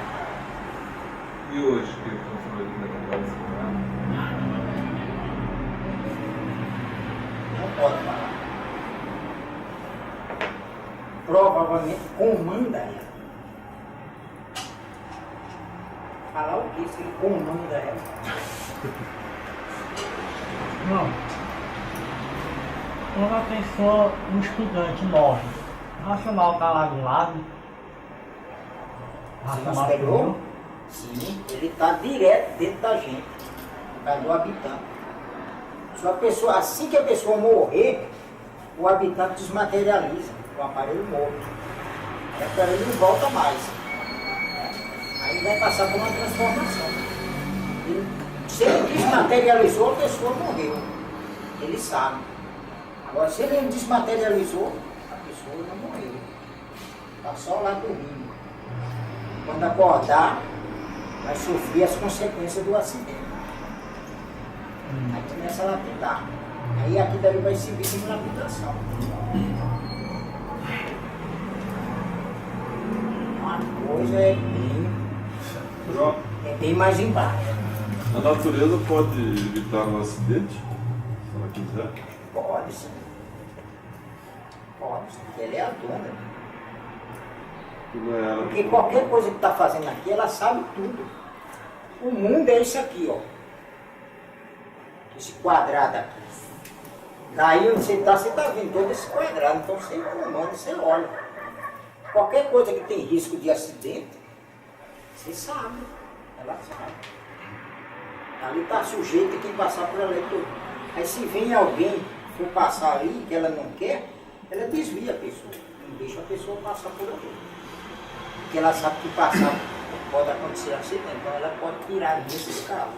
S3: E hoje, que estamos falando aqui na conversa,
S1: Não pode falar. Provavelmente comanda ela. Falar o que? Se ele comanda ela.
S5: Não. Quando a pessoa, um estudante morre, o racional está lá do lado.
S1: Você não pegou? Sim, ele está direto dentro da gente, por causa do habitante. Se a pessoa, assim que a pessoa morrer, o habitante desmaterializa, o aparelho morto. O aparelho não volta mais. Aí vai passar por uma transformação. Se ele desmaterializou, a pessoa morreu. Ele sabe. Agora, se ele desmaterializou, a pessoa não morreu. Está só lá dormindo. Quando acordar, vai sofrer as consequências do acidente. Aí começa a lapidar. Aí aqui dali vai servir como lapidação. Uma coisa é bem mais embaixo.
S6: A natureza pode evitar um acidente, se ela quiser?
S1: Pode sim. Pode sim. Ela é a dona.
S6: Não é ela.
S1: Porque qualquer coisa que está fazendo aqui, ela sabe tudo. O mundo é isso aqui, ó. Esse quadrado aqui. Daí onde você está vendo todo esse quadrado. Então você comanda, você olha. Qualquer coisa que tem risco de acidente, você sabe. Ela sabe. Ali está sujeito a quem passar por ali. Aí se vem alguém for passar ali, que ela não quer, ela desvia a pessoa. Não deixa a pessoa passar por ali. Porque ela sabe que passar pode acontecer acidente, então ela pode tirar desses carros.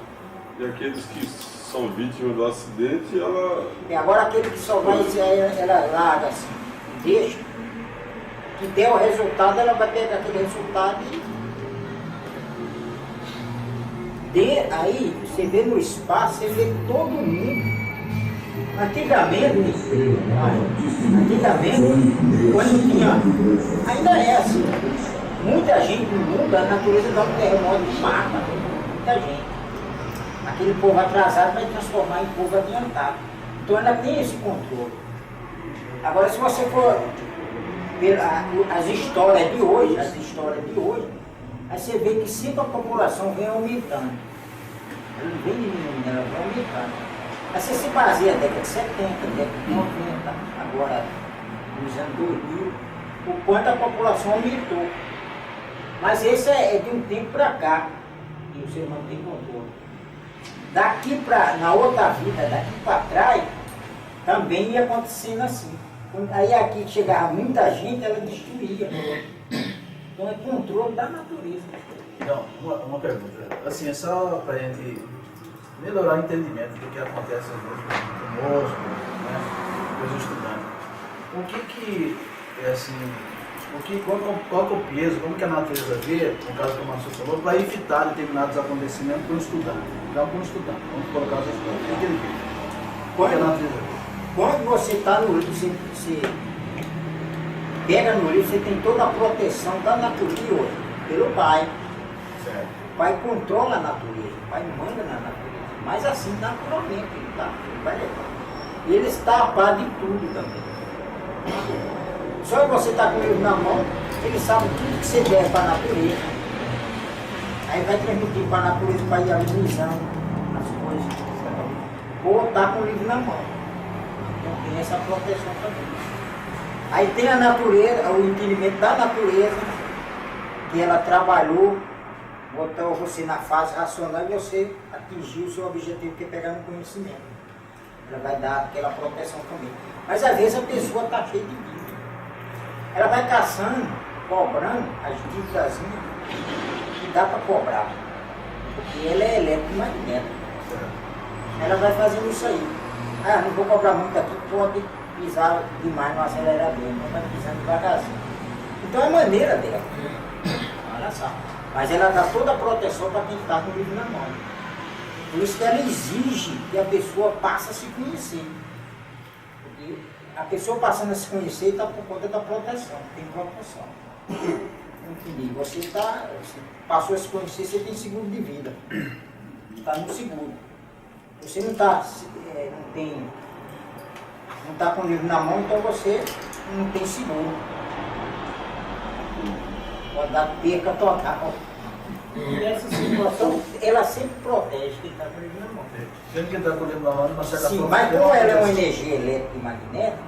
S6: E aqueles que são vítimas do acidente, ela...
S1: E agora aquele que só vai, ela larga assim, e deixa, que der o resultado, ela vai pegar aquele resultado e aí você vê no espaço, você vê todo mundo. Antigamente, quando tinha, ainda é assim, muita gente no mundo, a natureza dá um terremoto, mata muita gente. Aquele povo atrasado vai transformar em povo adiantado. Então ela tem esse controle. Agora, se você for ver as histórias de hoje, aí você vê que sempre a população vem aumentando. Ela não vem diminuindo, ela vem aumentando. Aí você se baseia na década de 70, década de 90, agora nos anos 2000, o quanto a população aumentou. Mas esse é de um tempo para cá, que o ser humano tem controle. Daqui para, na outra vida, daqui para trás, também ia acontecendo assim. Aí aqui chegava muita gente, ela destruía. Então é controle da natureza.
S7: Então, uma pergunta. Assim, é só para a gente melhorar o entendimento do que acontece às vezes conosco, né, com os estudantes. O que é assim, qual que é o peso, como que a natureza vê, no caso que o Márcio falou, para evitar determinados acontecimentos para o estudante? Então, para o estudante, vamos colocar os estudantes. O que ele vê? Qual que é a natureza vê?
S1: Quando você está no livro, você pega no livro, você tem toda a proteção da natureza hoje, pelo pai.
S7: Certo.
S1: O pai controla a natureza, o pai manda na natureza. Mas assim, naturalmente, ele vai levar. E ele está a par de tudo também. Só que você está com o livro na mão, ele sabe tudo que você deve para a natureza. Aí vai transmitir para a natureza, para ir amenizando as coisas. Ou está com o livro na mão. Então tem essa proteção também. Aí tem a natureza, o entendimento da natureza, que ela trabalhou, botou você na fase racional e você atingiu o seu objetivo, que é pegar no conhecimento. Ela vai dar aquela proteção também. Mas às vezes a pessoa está cheia de dívida. Ela vai caçando, cobrando as dívidas que dá para cobrar. Porque ela é eletromagnética. Ela vai fazendo isso aí. Ah, não vou cobrar muito aqui, pode pisar demais no acelerador, não vai pisando devagarzinho. Então é a maneira dela. Olha só. Mas ela dá toda a proteção para quem está com o livro na mão. Por isso que ela exige que a pessoa passe a se conhecer. Porque a pessoa passando a se conhecer está por conta da proteção, tem proteção. Entendi. Você passou a se conhecer, você tem seguro de vida. Está no seguro. Você não está com o livro na mão, então você não tem seguro. Pode dar perca total. E essa situação, ela sempre protege quem está com o livro na mão.
S7: Sempre que está com o livro na mão, de uma certa
S1: Sim,
S7: forma.
S1: mas como ela é uma energia elétrica e magnética,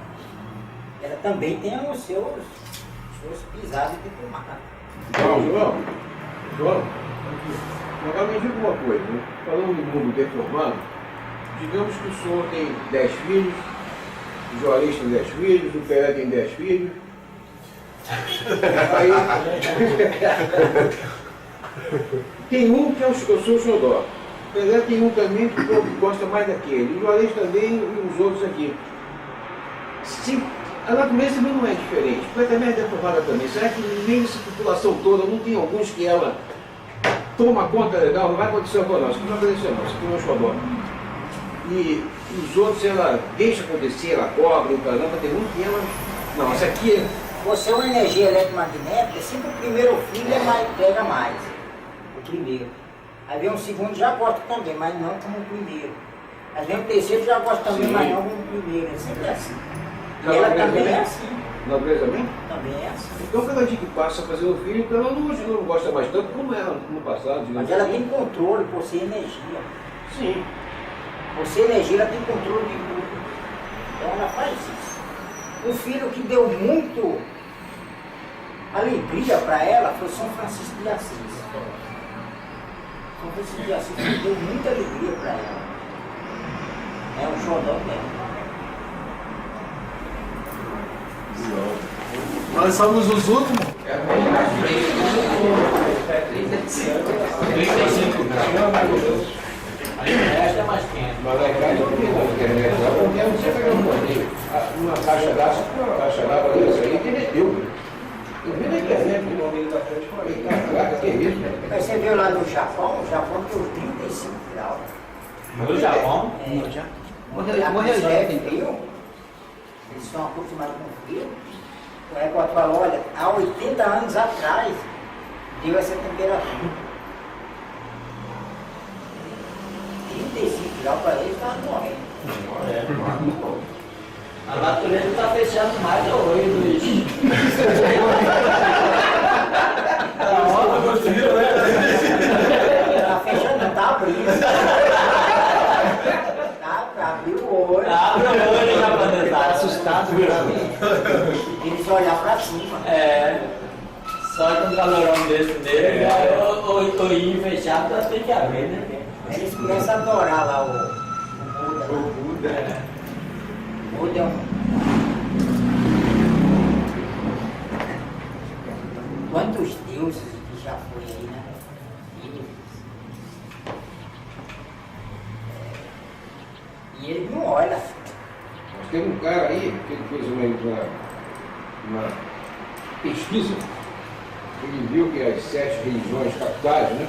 S1: ela também tem os seus pisados de tomar.
S4: João, agora me diga uma coisa, né? Falando do mundo deformado, digamos que o senhor tem 10 filhos, o Juarez tem 10 filhos, o Pelé tem 10 filhos. Aí, Tem um que eu sou o xodó. Apesar tem um também que o povo gosta mais daquele. E o Juarez também e os outros aqui. Sim, a natureza também não é diferente. Completamente deturpada também. Será que no meio dessa população toda não tem alguns que ela toma conta legal? Não vai acontecer com nós. Não vai acontecer não. Isso aqui não é xodó. E os outros ela deixa acontecer, ela cobre, o caramba. Tem um que ela... Não, essa aqui é...
S1: Você é uma energia eletromagnética, sempre o primeiro filho pega mais. O primeiro. Aí vem um segundo já gosta também, mas não como o primeiro. Aí vem o terceiro já gosta também,
S4: Sim.
S1: mas não como o primeiro. É sempre assim. E
S4: Cada
S1: ela
S4: vez
S1: também
S4: também?
S1: é assim.
S4: Natureza também?
S1: Também é assim.
S4: Então cada dia que passa fazendo filho, então ela hoje não gosta mais tanto como ela no passado.
S1: Mas ela tem controle por ser energia.
S4: Sim.
S1: Por ser energia, ela tem controle de tudo. Então ela faz isso. Um filho que deu muito alegria para ela foi São Francisco de Assis. São Francisco de Assis deu muita alegria para ela. É um xodó mesmo.
S7: Nós somos os últimos.
S2: 35 graus. Aí o resto é mais quente.
S4: Mas lá em casa eu não vi na internet, lá porque eu não sei pegar um correio. Uma caixa d'água dessa aí, que meteu. Eu vi na internet, o nome da frente falei, caraca, que é isso?
S1: Mas você viu lá no Japão, o Japão tem os 35 graus.
S2: No Japão?
S1: É,
S5: Morreu
S1: é frio, eles estão acostumados com frio. O Equador falou, olha, há 80 anos atrás deu essa temperatura. 35 graus para eles estavam morrendo.
S5: A natureza está fechando mais o olho, Luiz.
S1: Tá fechando, não tá abrindo. Tá pra abrir o olho.
S5: Abre o olho, rapaz, tá assustado.
S1: Eles olhar pra cima.
S5: É. Só com um calorão desse nele, o olhinho fechado, tem que abrir, né?
S1: Eles começam a adorar lá o Buda. O Buda é um... Quantos deuses que já foi aí, né? E ele não olha.
S4: Nós temos um cara aí que ele fez uma pesquisa. Ele viu que as 7 religiões capitais, né?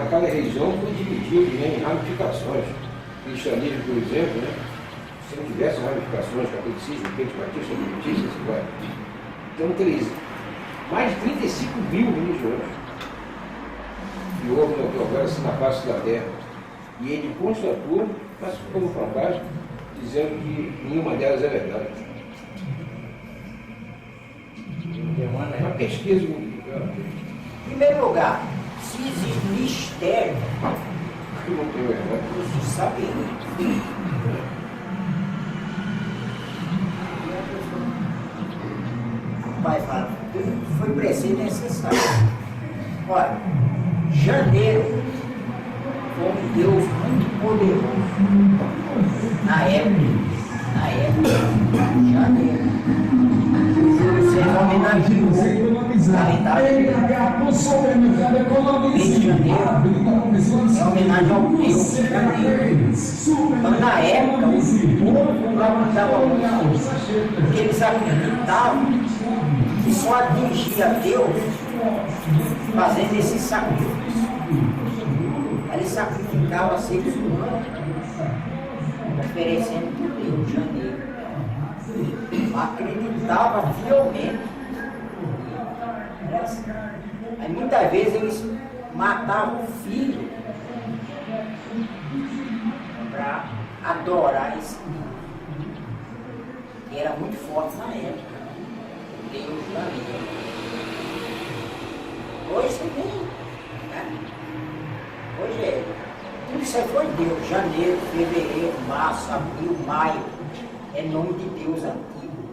S4: Cada região foi dividida em ramificações. O cristianismo, por exemplo, né? São diversas ramificações, catolicismo, pentecostal, adventista, assim vai. Então, mais de 35 mil religiões. E houve agora assim na face da terra. E ele constatou, mas como fantástico, dizendo que nenhuma delas é verdade. É uma pesquisa.
S1: Em primeiro lugar, se existe mistério,
S4: Que não tem verdade.
S1: existe saber. O pai fala, foi preciso e necessário. Olha, Janeiro foi um Deus muito poderoso. Na época, Janeiro. Você homenageou o calendário. Rio de Janeiro é homenagem ao Deus de Janeiro. Então, na época, o povo lamentava muito, porque eles acreditavam que só atingia Deus fazendo esse sacrifício. Eles sacrificavam seres humanos, oferecendo para Deus Janeiro. Acreditava fielmente. Aí muitas vezes eles matavam o filho para adorar esse Deus. Que era muito forte na época. Deus Janeiro. Hoje você tem, né? Hoje é. Tudo isso aí foi Deus. Janeiro, fevereiro, março, abril, maio. É nome de Deus antigo.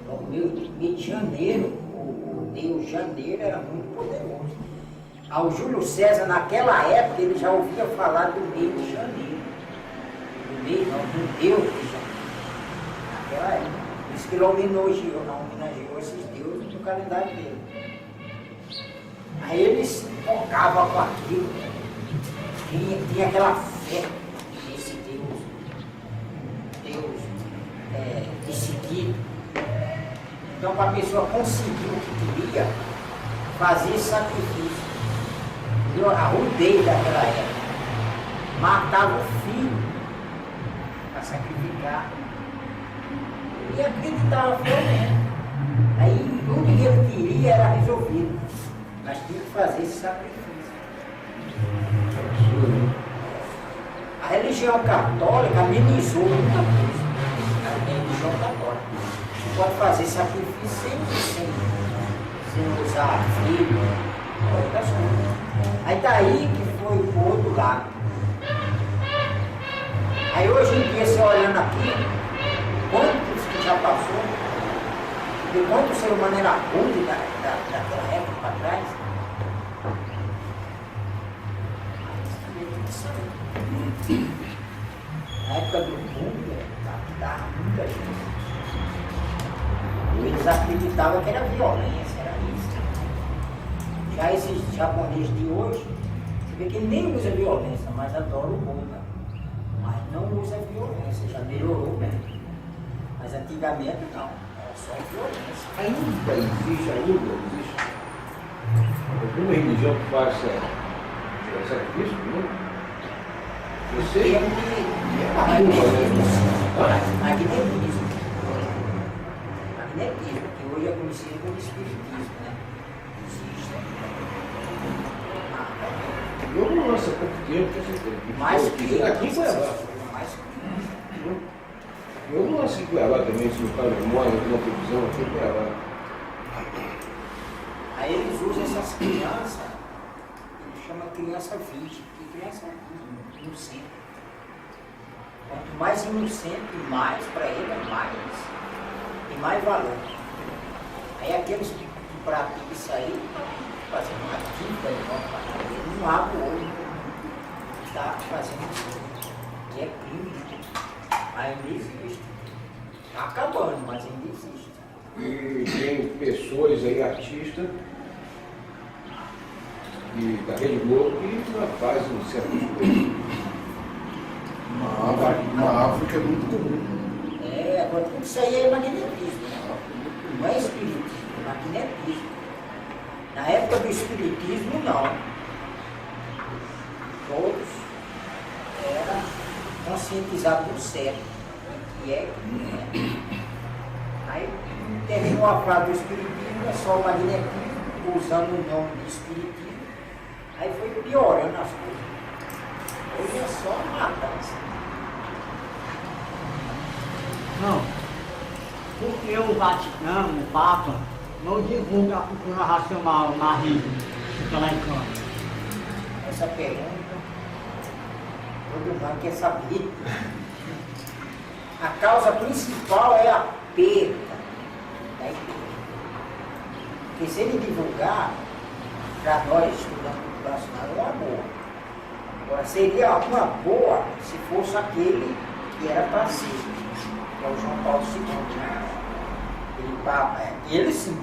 S1: Então, o mês de janeiro, o Deus Janeiro era muito poderoso. Ao Júlio César, naquela época, ele já ouvia falar do mês de janeiro. Do mês não, do Deus de janeiro. Naquela época. Por isso que ele homenageou esses deuses no calendário dele. Aí eles tocavam com aquilo, tinha aquela fé nesse Deus decidido. Então, para a pessoa conseguir o que queria, fazer sacrifício. Viu a rudez daquela época? Matava o filho para sacrificar. E acreditava fielmente. Aí tudo que ele queria era resolvido. Mas tinha que fazer esse sacrifício. A religião católica amenizou muita coisa. A religião católica. Você pode fazer sacrifício sem usar filho, outras coisas. Aí daí que foi o outro lado. Aí hoje em dia, você olhando aqui, quantos que já passou, de quanto o ser humano era ruim daquela época para trás. Na época do mundo, dava muita gente. Eles acreditavam que era violência, era isso. Já esses japoneses de hoje, você vê que nem usa violência, mas adora o Buda. Mas não usa violência, já melhorou mesmo. Mas antigamente não, era só violência.
S4: Ainda existe alguma religião que faça sacrifício? Não? Você
S1: Tem
S4: magnetismo.
S1: Magnetismo, que hoje é conhecido como espiritismo, né? Existe.
S4: Eu não lanço há pouco tempo,
S1: Mais
S4: que aqui em Cuiabá. Eu não lanço em Cuiabá também, se não está memória, na televisão, aqui em Cuiabá.
S1: Aí eles usam essas crianças, eles chamam criança virgem, porque criança é inocente. Quanto mais inocente, mais para ele é mais, tem mais valor. Aí aqueles que praticam isso aí, fazendo uma dívida, ele não abre o olho, está fazendo isso. E é crime. Ainda existe. Está acabando, mas ainda existe.
S4: E tem pessoas aí, artistas, da Rede Globo, que não fazem certas coisas.
S7: Na África é muito comum.
S1: Agora isso aí é magnetismo, né? Não é espiritismo, é magnetismo. Na época do espiritismo, não. Todos eram conscientizados do certo, que é que não é. Aí terminou a frase do espiritismo, é só o magnetismo, usando o nome de espiritismo. Aí foi piorando as coisas. Hoje é só matança.
S5: Não, porque o Vaticano, o Papa, não divulga a cultura racional na rede, fica lá em campo.
S1: Essa pergunta, todo mundo quer saber. A causa principal é a perda da igreja. Porque se ele divulgar, para nós estudantes nacional é uma boa. Agora, seria uma boa se fosse aquele que era para si, que é o João Paulo II. Né? Ele Papa, ele sim.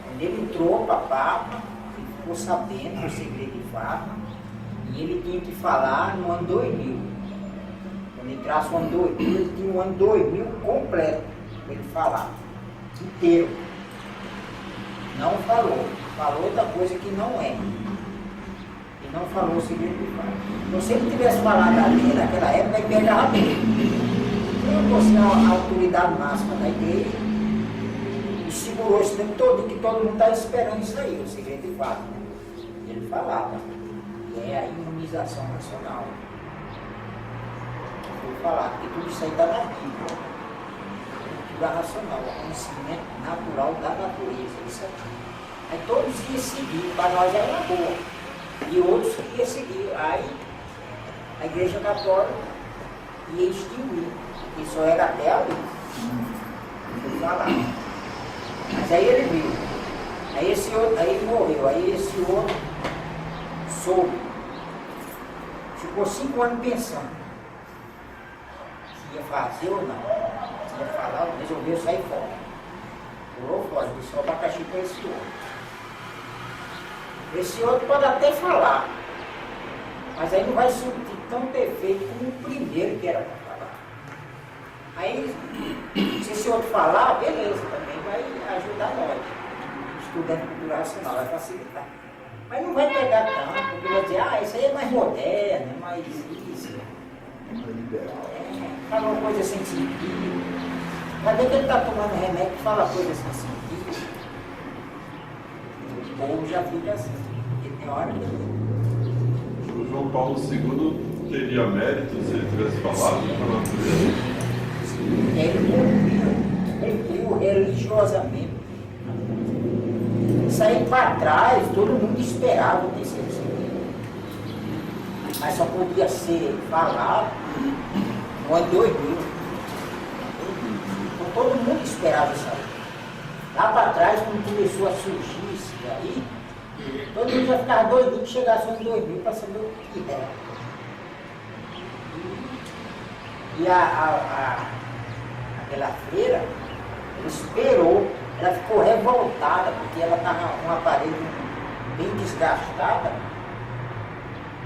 S1: Quando ele entrou para Papa, ele ficou sabendo do segredo de Fátima, e ele tinha que falar no ano 2000. Quando entrasse o ano 2000, ele tinha o ano 2000 completo para ele falar, inteiro. Não falou, falou outra coisa que não é. E não falou o segredo de Fátima. Então, se ele tivesse falado ali naquela época, ele pegava bem. Eu você a autoridade máxima da igreja e segurou esse tempo todo, que todo mundo está esperando isso aí, o segredo de Fátima. Ele falava, é a imunização nacional. Vou falar, porque tudo isso aí está na Bíblia. Cultura racional, o conhecimento natural da natureza, isso aqui. Aí todos iam seguir, para nós era uma boa. E outros iam seguir. Aí a igreja católica ia extinguir. E só era até ali. Vou falar. Mas aí ele viu. Aí esse outro, aí ele morreu. Aí esse outro soube. Ficou 5 anos pensando. Se ia fazer ou não. Se ia falar, resolveu sair fora. Pulou fora, disse o abacaxi para esse outro. Esse outro pode até falar, mas aí não vai surtir tão perfeito como o primeiro que era para falar. Aí, se esse outro falar, beleza, também vai ajudar nós. O estudante cultural racional vai facilitar. Mas não vai pegar tanto, porque vai dizer, isso aí é mais moderno, é mais isso. Fala uma coisa sem sentido. Vai ver que ele está tomando remédio que fala coisa sem sentido. O povo já fica assim. Porque tem hora que
S6: O João Paulo II teria mérito se ele tivesse falado para a natureza?
S1: ele cumpriu religiosamente. Sair para trás, todo mundo esperava o terceiro sentido. Mas só podia ser falado no ano 2000. Então todo mundo esperava isso aí. Lá para trás, quando começou a surgir isso aí, todo mundo já ficava doidinho que chegasse o ano 2000 para saber o que era. E aquela freira, ela esperou, ela ficou revoltada, porque ela estava com um aparelho bem desgastada,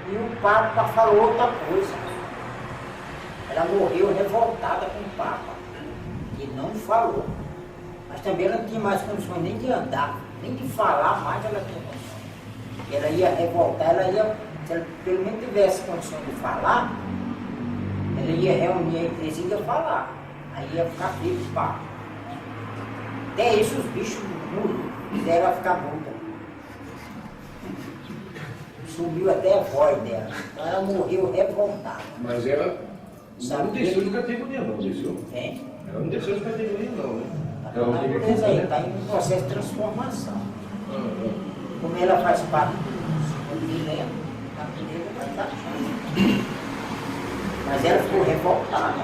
S1: e o Papa falou outra coisa. Ela morreu revoltada com o Papa, e não falou. Mas também ela não tinha mais condições nem de andar, nem de falar mais ela tinha condições. Ela ia revoltar, se ela pelo menos tivesse condição de falar, ela ia reunir a igreja e ia falar. Aí ia ficar feio o Papa. Até isso os bichos mudos fizeram ela ficar muda. Subiu até a voz dela. Então ela morreu revoltada.
S4: Mas ela não desceu de categoria, não, desceu?
S1: Tem?
S4: Ela não desceu de categoria, não, né?
S1: A natureza aí está em um processo de transformação. Como ela faz parte do milênio, a natureza vai estar chance. Mas ela ficou revoltada.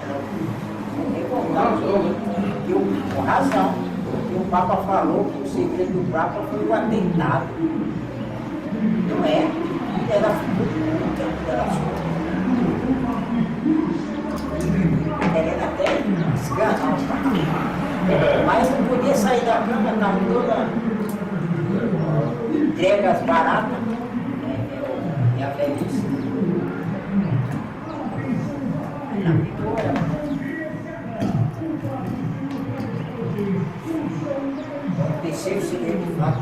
S1: Ela ficou revoltada. Com razão. Porque o Papa falou que o segredo do Papa foi o atentado. Não é? E ela ficou muito querendo até esganar o Papa. Mas não podia sair da cama, estava toda entregas baratas. É a velhice. Ela ficou. Terceiro segredo de fato,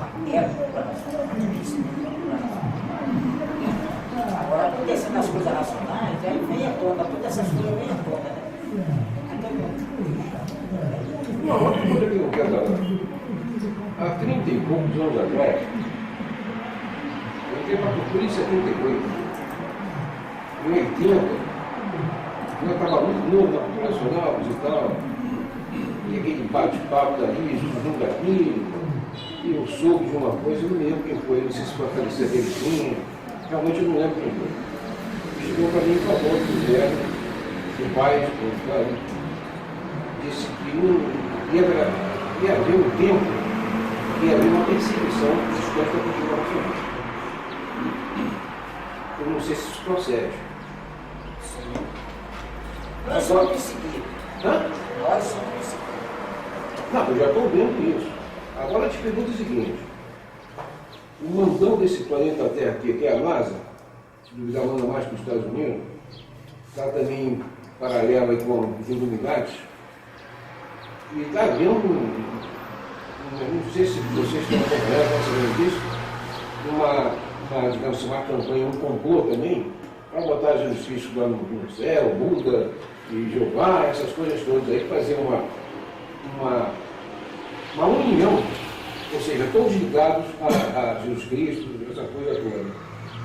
S1: agora acontecendo as coisas racionais, aí vem a tona, todas essas coisas vêm à tona, né?
S4: Uma outra coisa que eu quero dar. Há 30 e poucos anos atrás, eu entrei para a cultura em 78. Em 80, eu estava muito novo na cultura nacional, musical. E aquele bate-papo dali, um daqui, e eu soube de uma coisa, eu não lembro quem foi, não sei se foi a Felicia Terezinha, realmente eu não lembro quem foi. Chegou para mim e falou que fizeram, o pai, disse que ia haver um tempo, ia haver uma perseguição dos estudantes da cultura nacional. Eu não sei se isso procede.
S1: Nós somos perseguidos.
S4: Hã?
S1: Nós somos perseguidos.
S4: Não, eu já estou vendo isso. Agora te pergunto o seguinte: o mandão desse planeta Terra aqui, que é a NASA, se duvidar manda mais para os Estados Unidos, está também paralela com os Illuminati, e está havendo, não sei se vocês estão acompanhando, estão sabendo disso, digamos, uma campanha, um complô também, para botar Jesus Cristo lá no céu, Buda e Jeová, essas coisas todas aí, fazer uma união, ou seja, todos ligados a Jesus Cristo, essa coisa toda.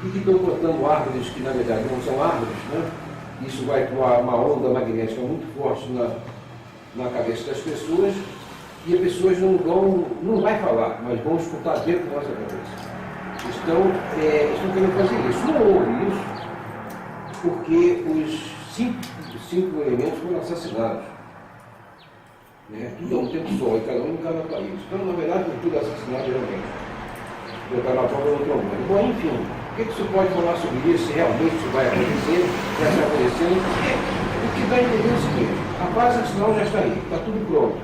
S4: E que estão plantando árvores que na verdade não são árvores, né? Isso vai criar uma onda magnética muito forte na cabeça das pessoas, e as pessoas não vai falar, mas vão escutar dentro da nossa cabeça. Estão querendo fazer isso. Não houve isso porque os cinco elementos foram assassinados. Né? Tudo é um tempo só, e cada um em cada país. Então, na verdade, tudo é assassinado realmente. Botar na prova do trombone. Bom, enfim, o que você pode falar sobre isso, se realmente isso vai acontecer, já está acontecendo? O que dá a entender é o seguinte: a base nacional já está aí, está tudo pronto.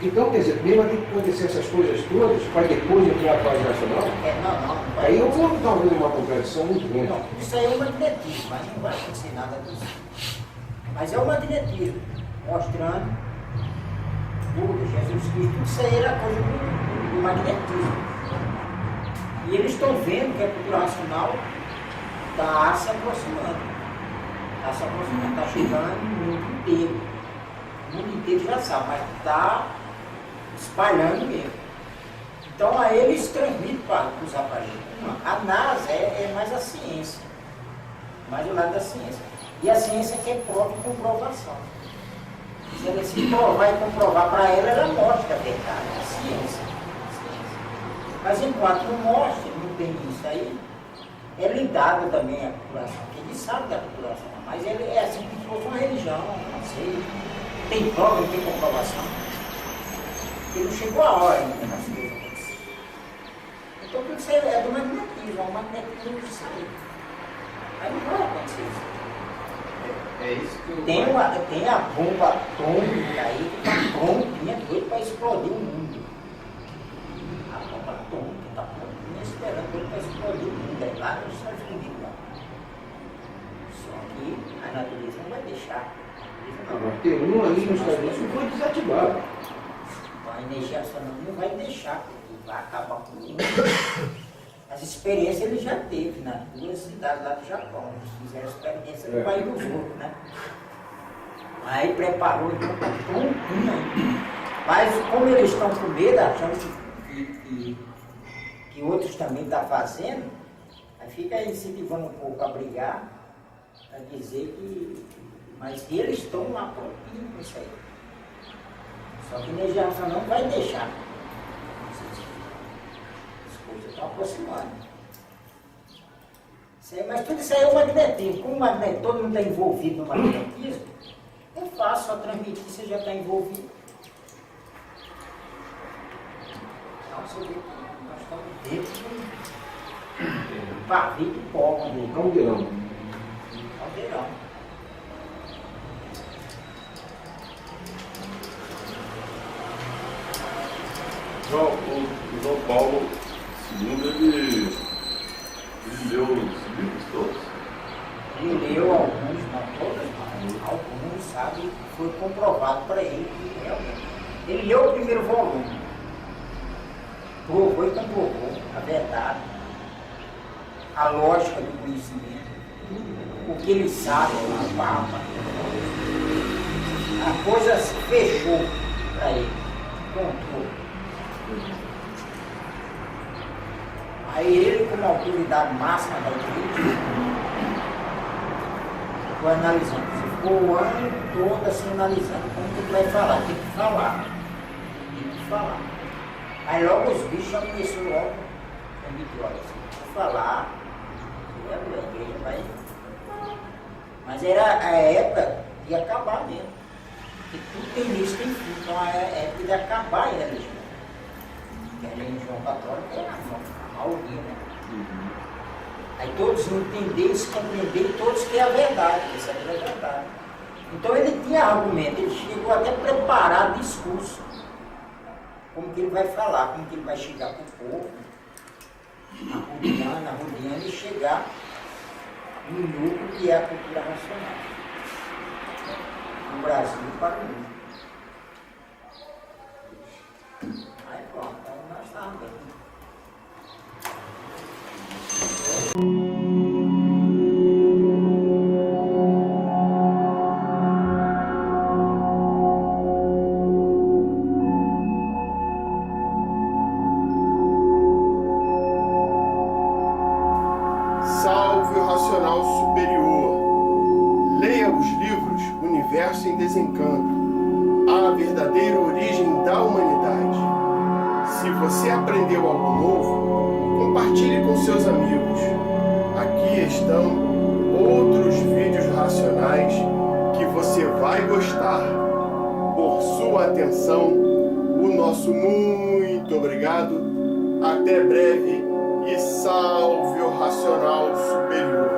S4: Então, quer dizer, primeiro vai ter que acontecer essas coisas todas para depois entrar a fase racional?
S1: Não vai
S4: Aí eu
S1: acontecer.
S4: vou estar vendo uma contradição muito grande.
S1: Não, isso aí é um magnetismo, mas não vai acontecer nada disso. Mas é um magnetismo, mostrando Buda, Jesus Cristo, tudo isso aí era coisa do magnetismo. E eles estão vendo que a cultura racional está se aproximando. Está se aproximando, está chegando no mundo inteiro. O mundo inteiro já sabe, mas está espalhando mesmo. Então aí eles transmitem para os aparelhos. A NASA é mais a ciência, mais o lado da ciência. E a ciência quer prova e comprovação. Se ela se provar e comprovar para ela, ela mostra a verdade, a ciência. Mas enquanto não mostra, não tem isso aí, é lidado também a população, porque ele sabe da população, mas ele é assim como se fosse uma religião, não sei, tem prova, não tem comprovação. Porque não chegou a hora ainda das coisas acontecerem. Então tudo isso é do magnetismo, é um magnetismo de sair. Aí não vai acontecer isso.
S3: É isso que eu...
S1: Tem a bomba atômica aí que está prontinha, doido para explodir o mundo. A bomba atômica está prontinha, esperando doido para explodir o mundo. É lá nos Estados Unidos. Lá. Só que a natureza não vai deixar.
S4: Agora, tem um ali nos Estados Unidos que foi desativado.
S1: A energia astronômica não vai deixar, porque vai acabar com o mundo. As experiências ele já teve nas duas cidades lá do Japão. Eles fizeram experiência no país dos outros, né? Aí preparou, então está prontinho aí. Mas como eles estão com medo, achando que outros também estão fazendo, aí fica incentivando um pouco a brigar, a dizer que. Mas eles estão lá prontinho com isso aí. Só que a energia não vai deixar. Estão aproximando. Isso aí, mas tudo isso aí é o magnetismo. Como o todo mundo está envolvido no magnetismo, é fácil só transmitir, você já está envolvido. Então você vê que nós estamos dentro de um pavio de pó, um
S4: Caldeirão.
S1: caldeirão.
S6: O João Paulo II, ele leu os livros todos?
S1: Ele leu alguns, não todas, mas alguns, sabe, foi comprovado para ele que realmente. Ele leu o primeiro volume, provou e comprovou a verdade, a lógica do conhecimento, o que ele sabe, a barba. A coisa se fechou para ele, contou. Aí ele, como autoridade máxima da igreja, foi analisando. Você ficou o ano todo assim analisando como que ele vai falar. Tem que falar. Tem que falar. Aí logo os bichos já começaram logo. Olha, se eu falar, a igreja vai. Mas era a época de acabar mesmo. Porque tudo tem início, tem fim. Então a época de acabar a religião. Porque a religião católica é a maioria, né? Aí todos entender, se compreender, todos querem a verdade, essa é a verdade. Então ele tinha argumento, ele chegou até a preparar discurso. Como que ele vai falar, como que ele vai chegar para o povo, arrodeando e chegar no núcleo que é a cultura racional. No Brasil e para o mundo. Aí pronto, então nós estamos bem.
S8: Salve o racional superior. Leia os livros Universo em Desencanto, a verdadeira origem da humanidade. Se você aprendeu algo novo, compartilhe com seus amigos. Aqui estão outros vídeos racionais que você vai gostar. Por sua atenção, o nosso muito obrigado. Até breve e salve o racional superior.